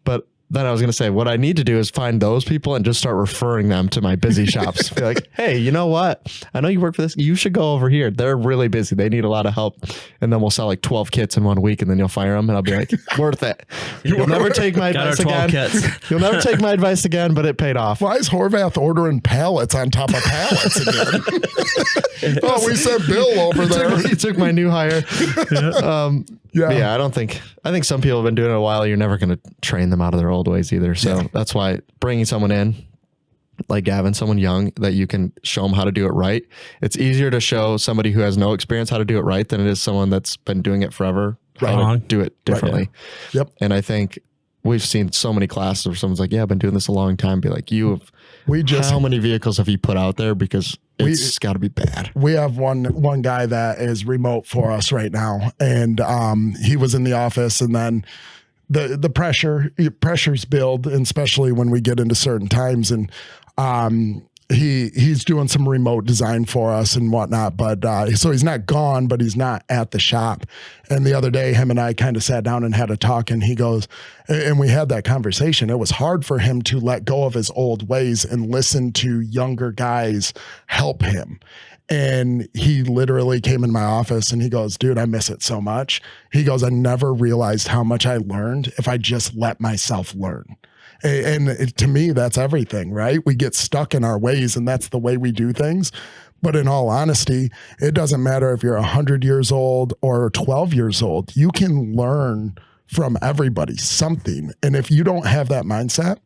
But then I was going to say, what I need to do is find those people and just start referring them to my busy shops. Be like, hey, you know what? I know you work for this. You should go over here. They're really busy. They need a lot of help. And then we'll sell like 12 kits in 1 week and then you'll fire them. And I'll be like, worth it. You'll never take my advice again. You'll never take my advice again, but it paid off.
Why is Horvath ordering pallets on top of pallets again? Oh, we sent Bill over there.
He took my new hire. Yeah, I think some people have been doing it a while. You're never going to train them out of their old ways either. So that's why bringing someone in like Gavin, someone young that you can show them how to do it right. It's easier to show somebody who has no experience how to do it right than it is someone that's been doing it forever. How to do it differently.
Right, yeah. Yep.
And I think we've seen so many classes where someone's like, yeah, I've been doing this a long time. Be like, how many vehicles have you put out there? Because it's got to be bad.
We have one guy that is remote for us right now. And he was in the office, and then the pressures build, and especially when we get into certain times. And he's doing some remote design for us and whatnot, but so he's not gone, but he's not at the shop. And the other day, him and I kind of sat down and had a talk, and he goes, and we had that conversation. It was hard for him to let go of his old ways and listen to younger guys help him. And he literally came in my office and he goes, dude, I miss it so much. He goes, I never realized how much I learned if I just let myself learn. And to me, that's everything, right? We get stuck in our ways, and that's the way we do things. But in all honesty, it doesn't matter if you're 100 years old or 12 years old. You can learn from everybody something. And if you don't have that mindset,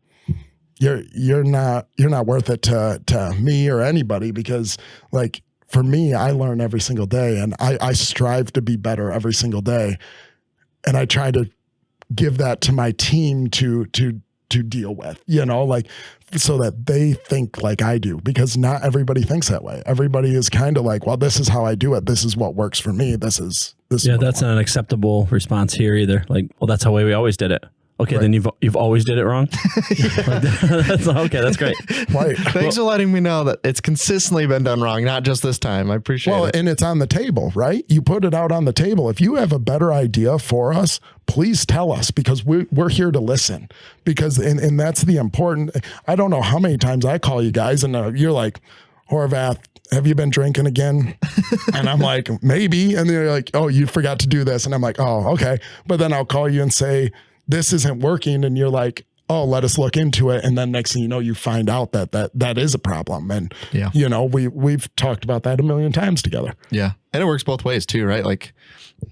you're not worth it to me or anybody, because like for me, I learn every single day, and I strive to be better every single day. And I try to give that to my team to deal with, like, so that they think like I do, because not everybody thinks that way. Everybody is kind of like, well, this is how I do it. This is what works for me. This is
that's not an acceptable response here either. Like, well, that's how we always did it. Okay, right. Then you've always did it wrong. That's okay. That's great.
Right.
Thanks for letting me know that it's consistently been done wrong, not just this time. I appreciate it.
And it's on the table, right? You put it out on the table. If you have a better idea for us, please tell us, because we're here to listen. Because and that's the important. I don't know how many times I call you guys and you're like, Horvath, have you been drinking again? And I'm like, maybe. And they're like, oh, you forgot to do this. And I'm like, oh, okay. But then I'll call you and say, this isn't working. And you're like, oh, let us look into it. And then next thing you know, you find out that is a problem. And, we've talked about that a million times together.
Yeah. And it works both ways too, right? Like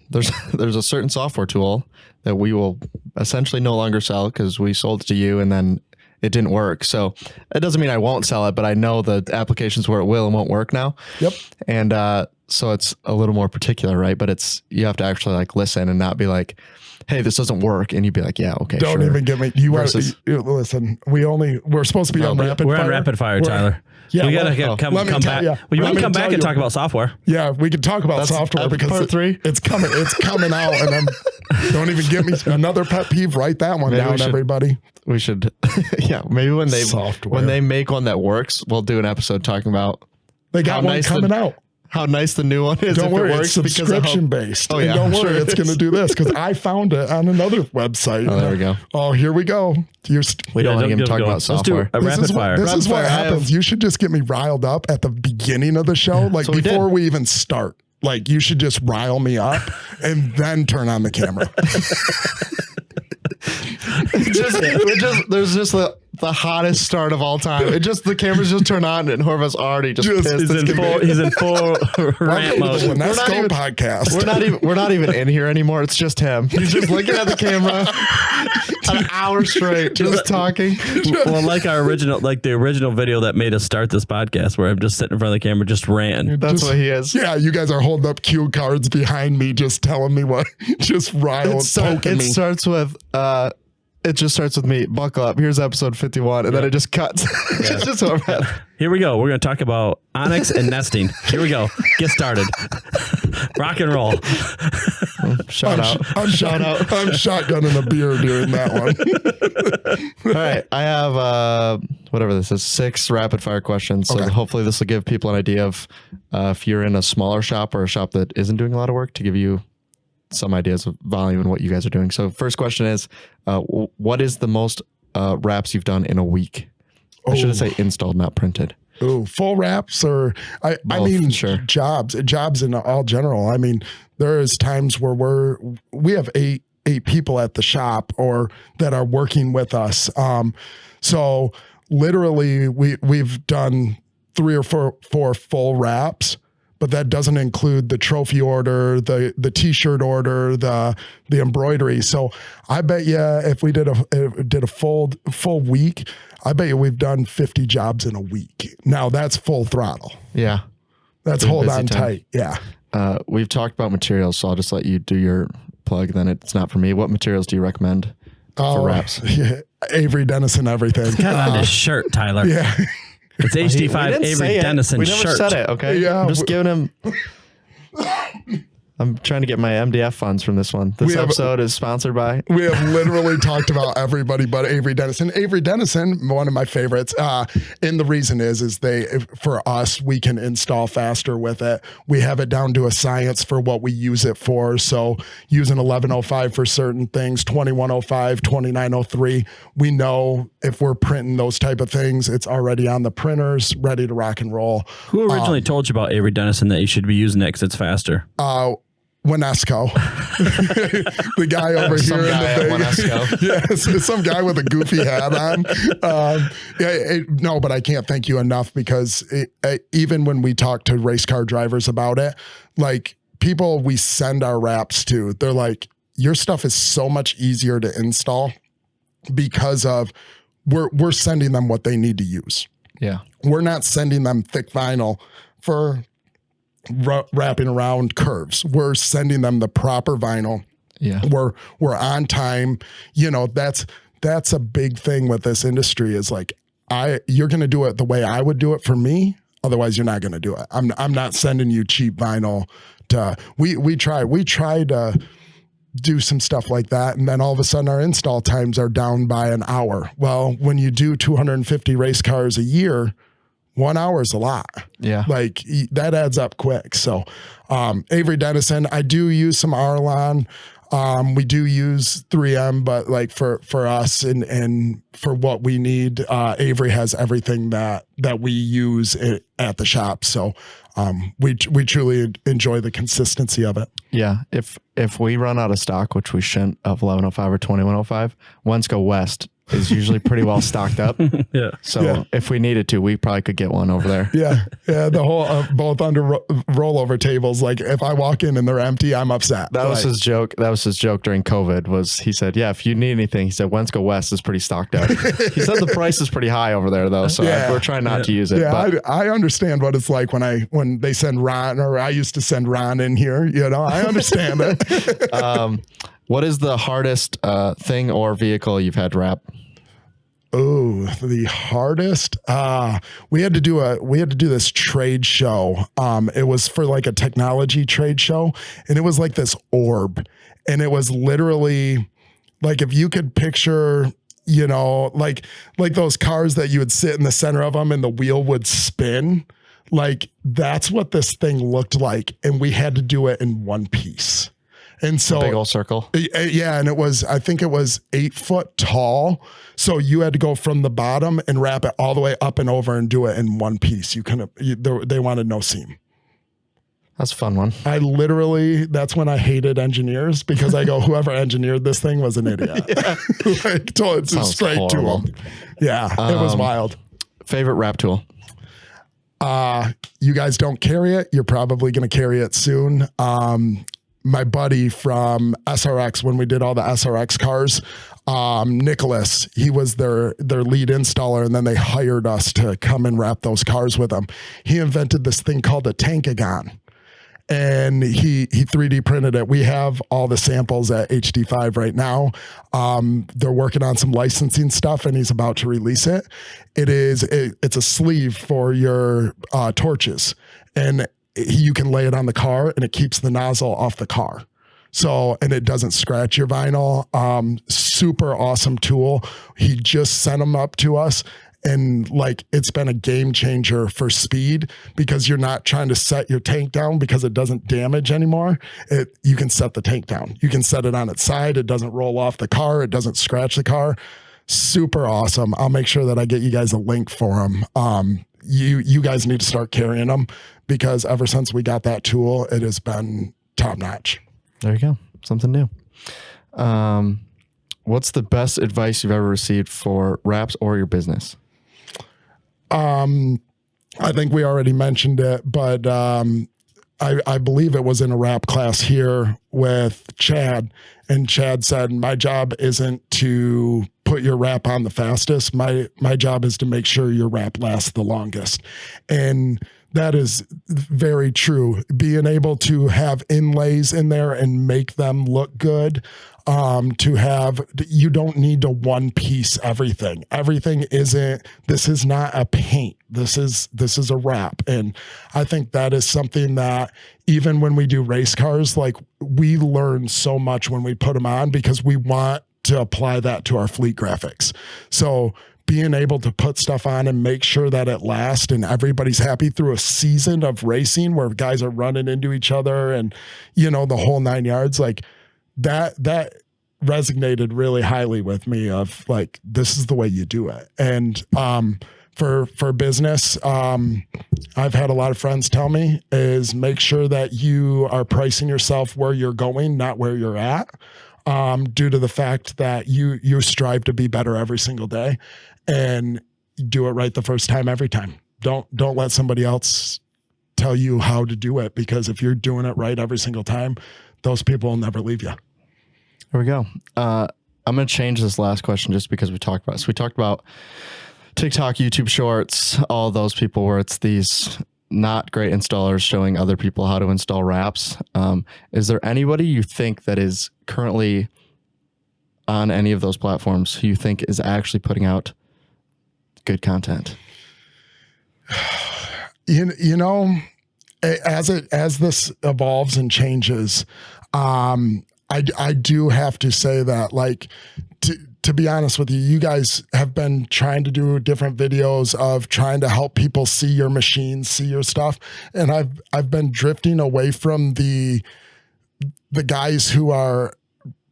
there's a certain software tool that we will essentially no longer sell because we sold it to you and then it didn't work. So it doesn't mean I won't sell it, but I know the applications where it will and won't work now.
Yep.
And so it's a little more particular, right? But you have to actually like listen and not be like, hey, this doesn't work. And you'd be like, yeah, okay,
don't even get me. Listen, we're supposed to be on rapid fire.
We're on rapid fire, Tyler. Yeah, we gotta come back. Yeah. Well, you want to come back and talk about software?
Yeah, we can talk about software because
part 3.
It's coming out, and don't even get me another pet peeve. Write that one down, everybody.
We should, maybe when they make one that works, we'll do an episode talking about
they got one coming out.
How nice the new one is.
Don't worry, it's subscription based. Oh, yeah, don't worry, it's going to do this because I found it on another website.
Oh, there we go.
Oh, here we go.
We don't want to even talk about software.
This is what happens. You should just get me riled up at the beginning of the show, like before we even start. Like you should just rile me up and then turn on the camera. There's just the hottest start of all time. The cameras just turn on and Horvath's already just pissed.
He's in full rant mode.
Wensco podcast.
We're not even in here anymore. It's just him. He's just looking at the camera an hour straight, just talking.
Well, like the original video that made us start this podcast, where I'm just sitting in front of the camera, just ranting.
That's what he is.
Yeah, you guys are holding up cue cards behind me, just telling me what, just poking me.
It just starts with me. Buckle up. Here's episode 51. And then it just cuts.
Yeah. It's just Here we go. We're going to talk about onyx and nesting. Here we go. Get started. Rock and roll.
Shout out.
I'm shotgunning a beer during that
one. All right. I have, whatever this is, 6 rapid fire questions. So hopefully this will give people an idea of if you're in a smaller shop or a shop that isn't doing a lot of work, to give you some ideas of volume and what you guys are doing. So first question is, what is the most wraps you've done in a week? I should say installed, not printed.
Ooh, full wraps or I mean,
sure.
jobs in all general. I mean, there is times where we have eight people at the shop or that are working with us. So literally we've done 3 or 4 full wraps, but that doesn't include the trophy order, the t-shirt order, the embroidery. So I bet you if we did a full week, I bet you we've done 50 jobs in a week. Now that's full throttle.
Yeah.
That's hold on tight. Yeah.
We've talked about materials, so I'll just let you do your plug. Then it's not for me. What materials do you recommend for wraps?
Yeah, Avery Dennison, everything.
It's kind of on his shirt, Tyler.
Yeah.
It's HDFive Avery Dennison
shirt. We never said it, okay?
Yeah.
I'm just giving him... I'm trying to get my MDF funds from this one. This episode is sponsored by...
We have literally talked about everybody but Avery Dennison. Avery Dennison, one of my favorites. And the reason is for us, we can install faster with it. We have it down to a science for what we use it for. So using 1105 for certain things, 2105, 2903. We know if we're printing those type of things, it's already on the printers, ready to rock and roll.
Who originally told you about Avery Dennison that you should be using it because it's faster?
Wensco, the guy over
some
here
guy
in the
at Wensco.
Yes, some guy with a goofy hat on. No, but I can't thank you enough because even when we talk to race car drivers about it, like people we send our wraps to, they're like, your stuff is so much easier to install because of we're sending them what they need to use.
Yeah,
we're not sending them thick vinyl for wrapping around curves. We're sending them the proper vinyl.
Yeah.
We're on time. You know, that's a big thing with this industry is like, you're going to do it the way I would do it for me. Otherwise you're not going to do it. I'm not sending you cheap vinyl we try to do some stuff like that. And then all of a sudden our install times are down by an hour. Well, when you do 250 race cars a year, 1 hour is a lot.
Yeah.
Like that adds up quick. So, Avery Dennison, I do use some Arlon. We do use 3M, but like for us and for what we need, Avery has everything that we use at the shop. So, we truly enjoy the consistency of it.
Yeah. If we run out of stock, which we shouldn't, of 1105 or 2105, Wensco West is usually pretty well stocked up.
Yeah.
So if we needed to, we probably could get one over there.
Yeah. Yeah. The whole, both under rollover tables. Like if I walk in and they're empty, I'm upset.
That was his joke. That was his joke during COVID was he said, yeah, if you need anything, he said, Wensco West is pretty stocked up. He said the price is pretty high over there though. So we're trying not to use it.
Yeah.
But
I understand what it's like when they send Ron, or I used to send Ron in here, you know, I understand it.
What is the hardest thing or vehicle you've had to wrap?
Oh, the hardest. We had to do this trade show. It was for like a technology trade show, and it was like this orb, and it was literally like if you could picture, you know, like those cars that you would sit in the center of them and the wheel would spin. Like that's what this thing looked like, and we had to do it in one piece. And so
a big old circle.
Yeah. And I think it was 8 foot tall. So you had to go from the bottom and wrap it all the way up and over and do it in one piece. They wanted no seam.
That's a fun one.
That's when I hated engineers because I go, whoever engineered this thing was an idiot. Like told it just straight horrible. To them. Yeah. It was wild.
Favorite wrap tool?
You guys don't carry it. You're probably going to carry it soon. My buddy from SRX, when we did all the SRX cars, Nicholas, he was their lead installer, and then they hired us to come and wrap those cars with them. He invented this thing called a Tankagon, and he 3D printed it. We have all the samples at HDFive right now. They're working on some licensing stuff, and he's about to release it. It's a sleeve for your torches, and you can lay it on the car and it keeps the nozzle off the car. So, and it doesn't scratch your vinyl. Super awesome tool. He just sent them up to us, and like, it's been a game changer for speed because you're not trying to set your tank down because it doesn't damage anymore. You can set the tank down. You can set it on its side. It doesn't roll off the car. It doesn't scratch the car. super awesome. I'll make sure that I get you guys a link for them. You guys need to start carrying them because ever since we got that tool, it has been top notch.
There you go. Something new. What's the best advice you've ever received for wraps or your business?
I think we already mentioned it, but I believe it was in a wrap class here with Chad, and Chad said, my job isn't to put your wrap on the fastest. My job is to make sure your wrap lasts the longest. And that is very true. Being able to have inlays in there and make them look good, you don't need to one piece everything. This is not a paint. This is a wrap. And I think that is something that even when we do race cars, like we learn so much when we put them on because we want to apply that to our fleet graphics. So being able to put stuff on and make sure that it lasts and everybody's happy through a season of racing where guys are running into each other and, the whole 9 yards, like that resonated really highly with me of like, this is the way you do it. And, for business, I've had a lot of friends tell me is make sure that you are pricing yourself where you're going, not where you're at. Due to the fact that you strive to be better every single day and do it right the first time, every time. Don't let somebody else tell you how to do it, because if you're doing it right every single time, those people will never leave you.
Here we go. I'm going to change this last question just because we talked about it. So we talked about TikTok, YouTube Shorts, all those people where it's these not great installers showing other people how to install wraps. Is there anybody you think that is currently on any of those platforms who you think is actually putting out good content?
As this evolves and changes, I do have to say that, like, to be honest with you, you guys have been trying to do different videos of trying to help people see your machines, see your stuff. And I've been drifting away from the guys who are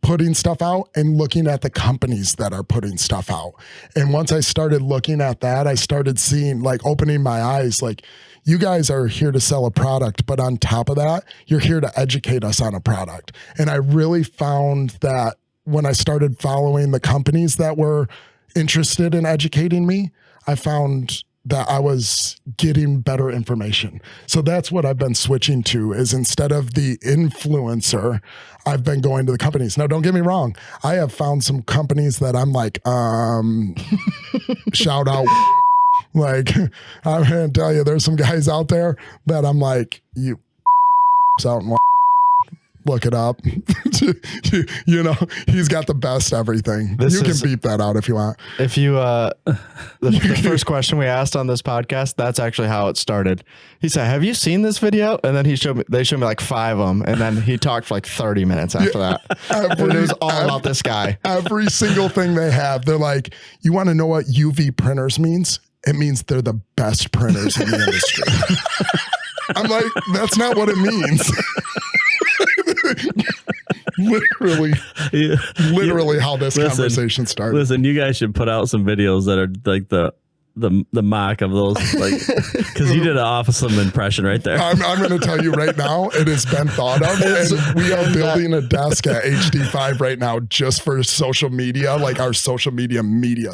putting stuff out and looking at the companies that are putting stuff out. And once I started looking at that, I started seeing, like, opening my eyes, like, you guys are here to sell a product, but on top of that, you're here to educate us on a product. And I really found that when I started following the companies that were interested in educating me, I found that I was getting better information. So that's what I've been switching to, is instead of the influencer, I've been going to the companies. Now, don't get me wrong. I have found some companies that I'm like, shout out. Like, I'm going to tell you, there's some guys out there that I'm like, you out and look it up. He's got the best everything. You can beep that out if you want.
If you, the first question we asked on this podcast, that's actually how it started. He said, have you seen this video? And then they showed me like 5 of them. And then he talked for like 30 minutes after that. It was all about this guy.
Every single thing they have, they're like, you want to know what UV printers means? It means they're the best printers in the industry. I'm like, that's not what it means. literally how this conversation started.
Listen, you guys should put out some videos that are like the mock of those, like, because you did an awesome impression right there.
I'm going to tell you right now, it has been thought of, and we are building a desk at HDFive right now just for social media, like our social media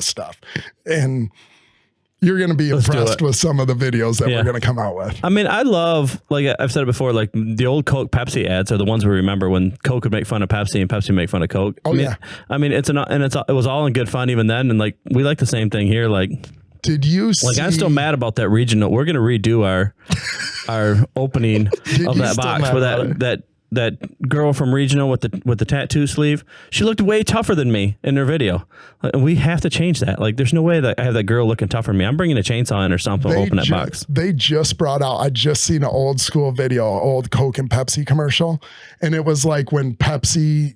stuff. And you're going to be impressed with some of the videos that we're going to come out with. I
mean, I love, like I've said it before, like the old Coke Pepsi ads are the ones we remember when Coke would make fun of Pepsi and Pepsi would make fun of Coke.
Oh,
I mean, it was all in good fun even then. And like, we like the same thing here. Like,
did you see?
Like, I'm still mad about that regional. We're going to redo our opening of that box where that girl from regional with the tattoo sleeve, she looked way tougher than me in her video. We have to change that. Like, there's no way that I have that girl looking tougher than me. I'm bringing a chainsaw in or something to open that box.
They just brought out, I just seen an old school video, old Coke and Pepsi commercial. And it was like when Pepsi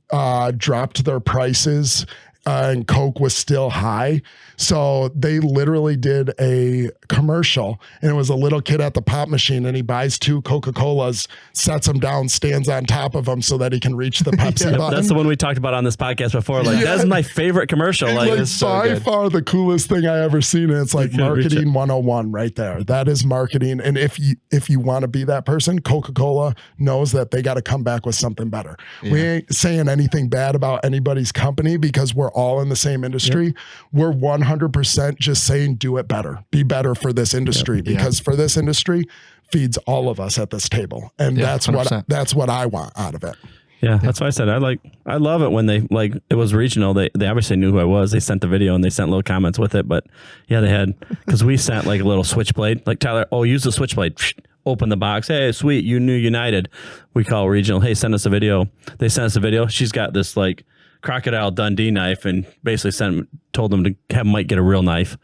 dropped their prices and Coke was still high. So they literally did a commercial, and it was a little kid at the pop machine, and he buys 2 Coca-Colas, sets them down, stands on top of them so that he can reach the Pepsi button.
That's the one we talked about on this podcast before. Like, that's my favorite commercial.
It's
like
so by far the coolest thing I ever seen. And it's like marketing 101 right there. That is marketing. And if you want to be that person, Coca-Cola knows that they got to come back with something better. We ain't saying anything bad about anybody's company because we're all in the same industry. We're 100% just saying do it better. Be better for this industry because for this industry feeds all of us at this table. And that's 100%. That's what I want out of it.
Yeah, that's why I said I love it when they it was regional. They obviously knew who I was. They sent the video and they sent little comments with it. But yeah, they had, because we sent like a little switchblade. Like, Tyler, use the switchblade. Open the box. Hey, sweet, you knew United. We call regional. Hey, send us a video. They sent us a video. She's got this like Crocodile Dundee knife and basically told them to have Mike get a real knife.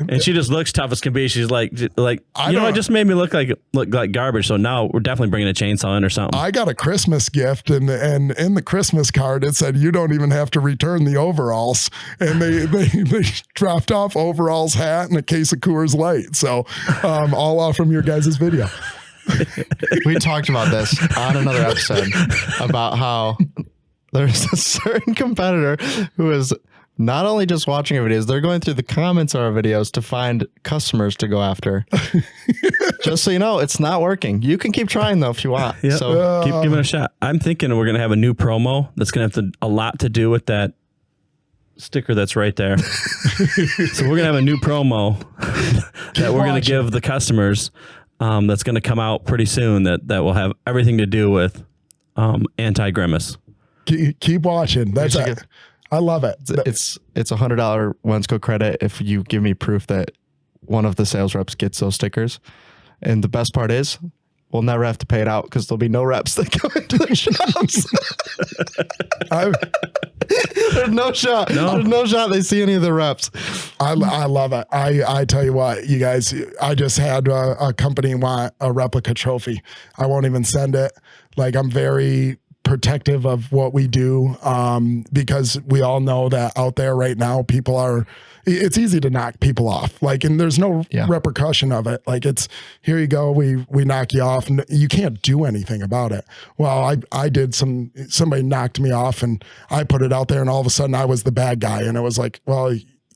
And she just looks tough as can be. She's like, you know, it just made me look like garbage. So now we're definitely bringing a chainsaw in or something. I
got a Christmas gift, and in the Christmas card it said you don't even have to return the overalls. And they dropped off overalls, hat, and a case of Coors Light. So all off from your guys' video.
We talked about this on another episode about how there's a certain competitor who is not only just watching our videos, they're going through the comments of our videos to find customers to go after. Just so you know, it's not working. You can keep trying though if you want.
Yep. So keep giving it a shot. I'm thinking we're going to have a new promo that's going to have a lot to do with that sticker that's right there. So we're going to have a new promo that we're going to give the customers that's going to come out pretty soon that will have everything to do with anti-grimace.
Keep watching. I love it.
It's $100 Wensco credit if you give me proof that one of the sales reps gets those stickers. And the best part is we'll never have to pay it out because there'll be no reps that go into the shops. There's no shot. There's no shot they see any of the reps.
I love it. I tell you what, you guys, I just had a company want a replica trophy. I won't even send it. Like, I'm very protective of what we do because we all know that out there right now it's easy to knock people off, like, and there's no repercussion of it. Like, it's here you go, we knock you off and you can't do anything about it. Well, I did somebody knocked me off and I put it out there and all of a sudden I was the bad guy, and it was like, well,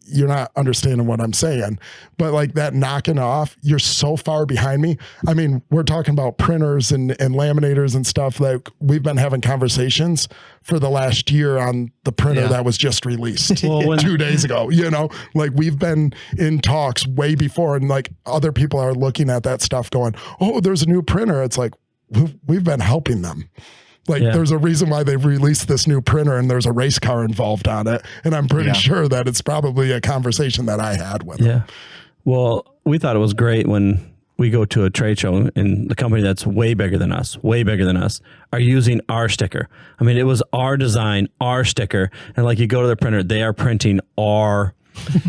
you're not understanding what I'm saying. But like that knocking off, you're so far behind me. I mean, we're talking about printers and laminators and stuff. Like, we've been having conversations for the last year on the printer that was just released 2 days ago. You know, like, we've been in talks way before, and like other people are looking at that stuff going, oh, there's a new printer. It's like, we've been helping them. Like, there's a reason why they've released this new printer and there's a race car involved on it. And I'm pretty sure that it's probably a conversation that I had with them.
Well, we thought it was great when we go to a trade show and the company that's way bigger than us, are using our sticker. I mean, it was our design, our sticker. And like, you go to the printer, they are printing our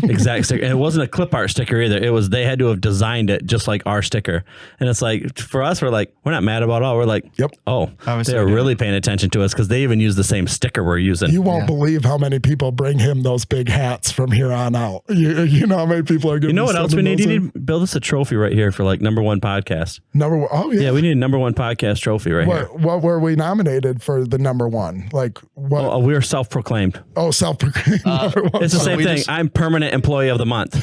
exact sticker. And it wasn't a clip art sticker either. It was, they had to have designed it just like our sticker. And it's like, for us, we're like, we're not mad about it all. We're like, oh, they're really paying attention to us because they even use the same sticker we're using.
You won't believe how many people bring him those big hats from here on out. You know how many people are giving.
You know what else we need? You need to build us a trophy right here for like #1 podcast.
#1. Oh yeah.
Yeah, we need a #1 podcast trophy right here.
What were we nominated for the #1? Like, what?
Oh, we were self-proclaimed.
Oh, self-proclaimed.
It's the same thing. I'm permanent employee of the month.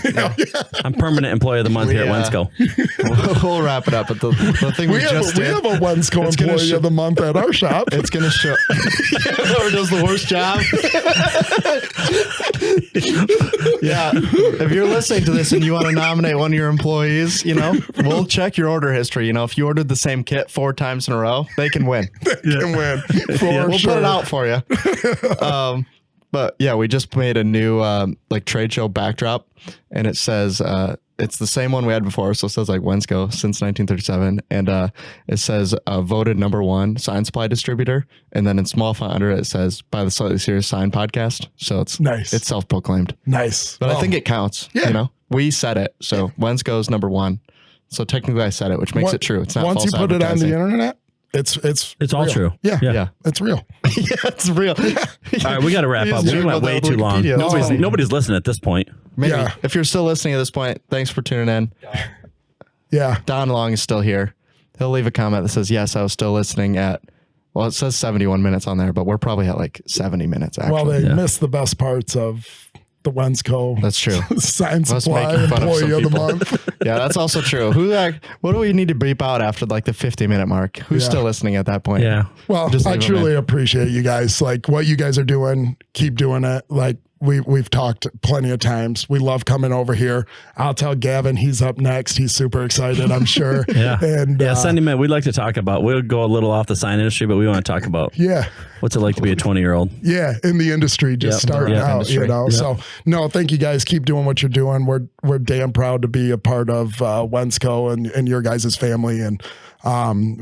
I'm permanent employee of the month here at Wensco.
We'll wrap it up. But the thing we have
a Wensco employee of the month at our shop.
It's going to show. Whoever does the worst job. If you're listening to this and you want to nominate one of your employees, you know, we'll check your order history. You know, if you ordered the same kit 4 times in a row, they can win.
We'll
put it out for you. But yeah, we just made a new like trade show backdrop, and it says it's the same one we had before. So it says like Wensco since 1937, and it says voted #1 sign supply distributor, and then in small font under it says by the Slightly Serious Sign Podcast. So it's nice. It's self-proclaimed.
Nice,
but I think it counts. Yeah, you know, we said it. So Wensco's #1. So technically, I said it, which makes it true. It's not
once you put it on the internet. it's
all
real.
true.
Yeah.
Yeah.
It's real.
Yeah, it's real.
All right, we got to wrap up. We went way too long. Nobody's listening at this point.
Maybe.
Yeah.
If you're still listening at this point, thanks for tuning in.
Yeah.
Don Long is still here. He'll leave a comment that says, yes, I was still listening at, well, it says 71 minutes on there, but we're probably at like 70 minutes actually.
Well, they missed the best parts of the Wensco.
That's true.
Sign Supply
making fun of
employee
some
of the
people.
month.
Yeah, that's also true. What do we need to beep out after like the 50-minute mark? Who's still listening at that point?
Yeah.
Well,
Just
I
leave 'em
truly
in.
appreciate you guys. Like what you guys are doing, keep doing it. Like we've talked plenty of times. We love coming over here. I'll tell Gavin he's up next. He's super excited, I'm sure.
Yeah.
And
send him in. We'd like to talk about, we'll go a little off the sign industry, but we want to talk about what's it like to be a 20-year-old.
Yeah, in the industry, just starting out, you know. So no, thank you guys. Keep doing what you're doing. We're damn proud to be a part of Wensco and your guys' family. And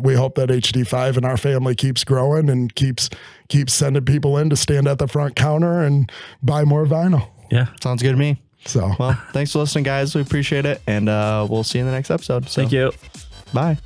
we hope that HDFive and our family keeps growing and keeps sending people in to stand at the front counter and buy more vinyl.
Yeah.
Sounds good to me.
So
well, thanks for listening, guys. We appreciate it. And we'll see you in the next episode. So,
Thank you.
Bye.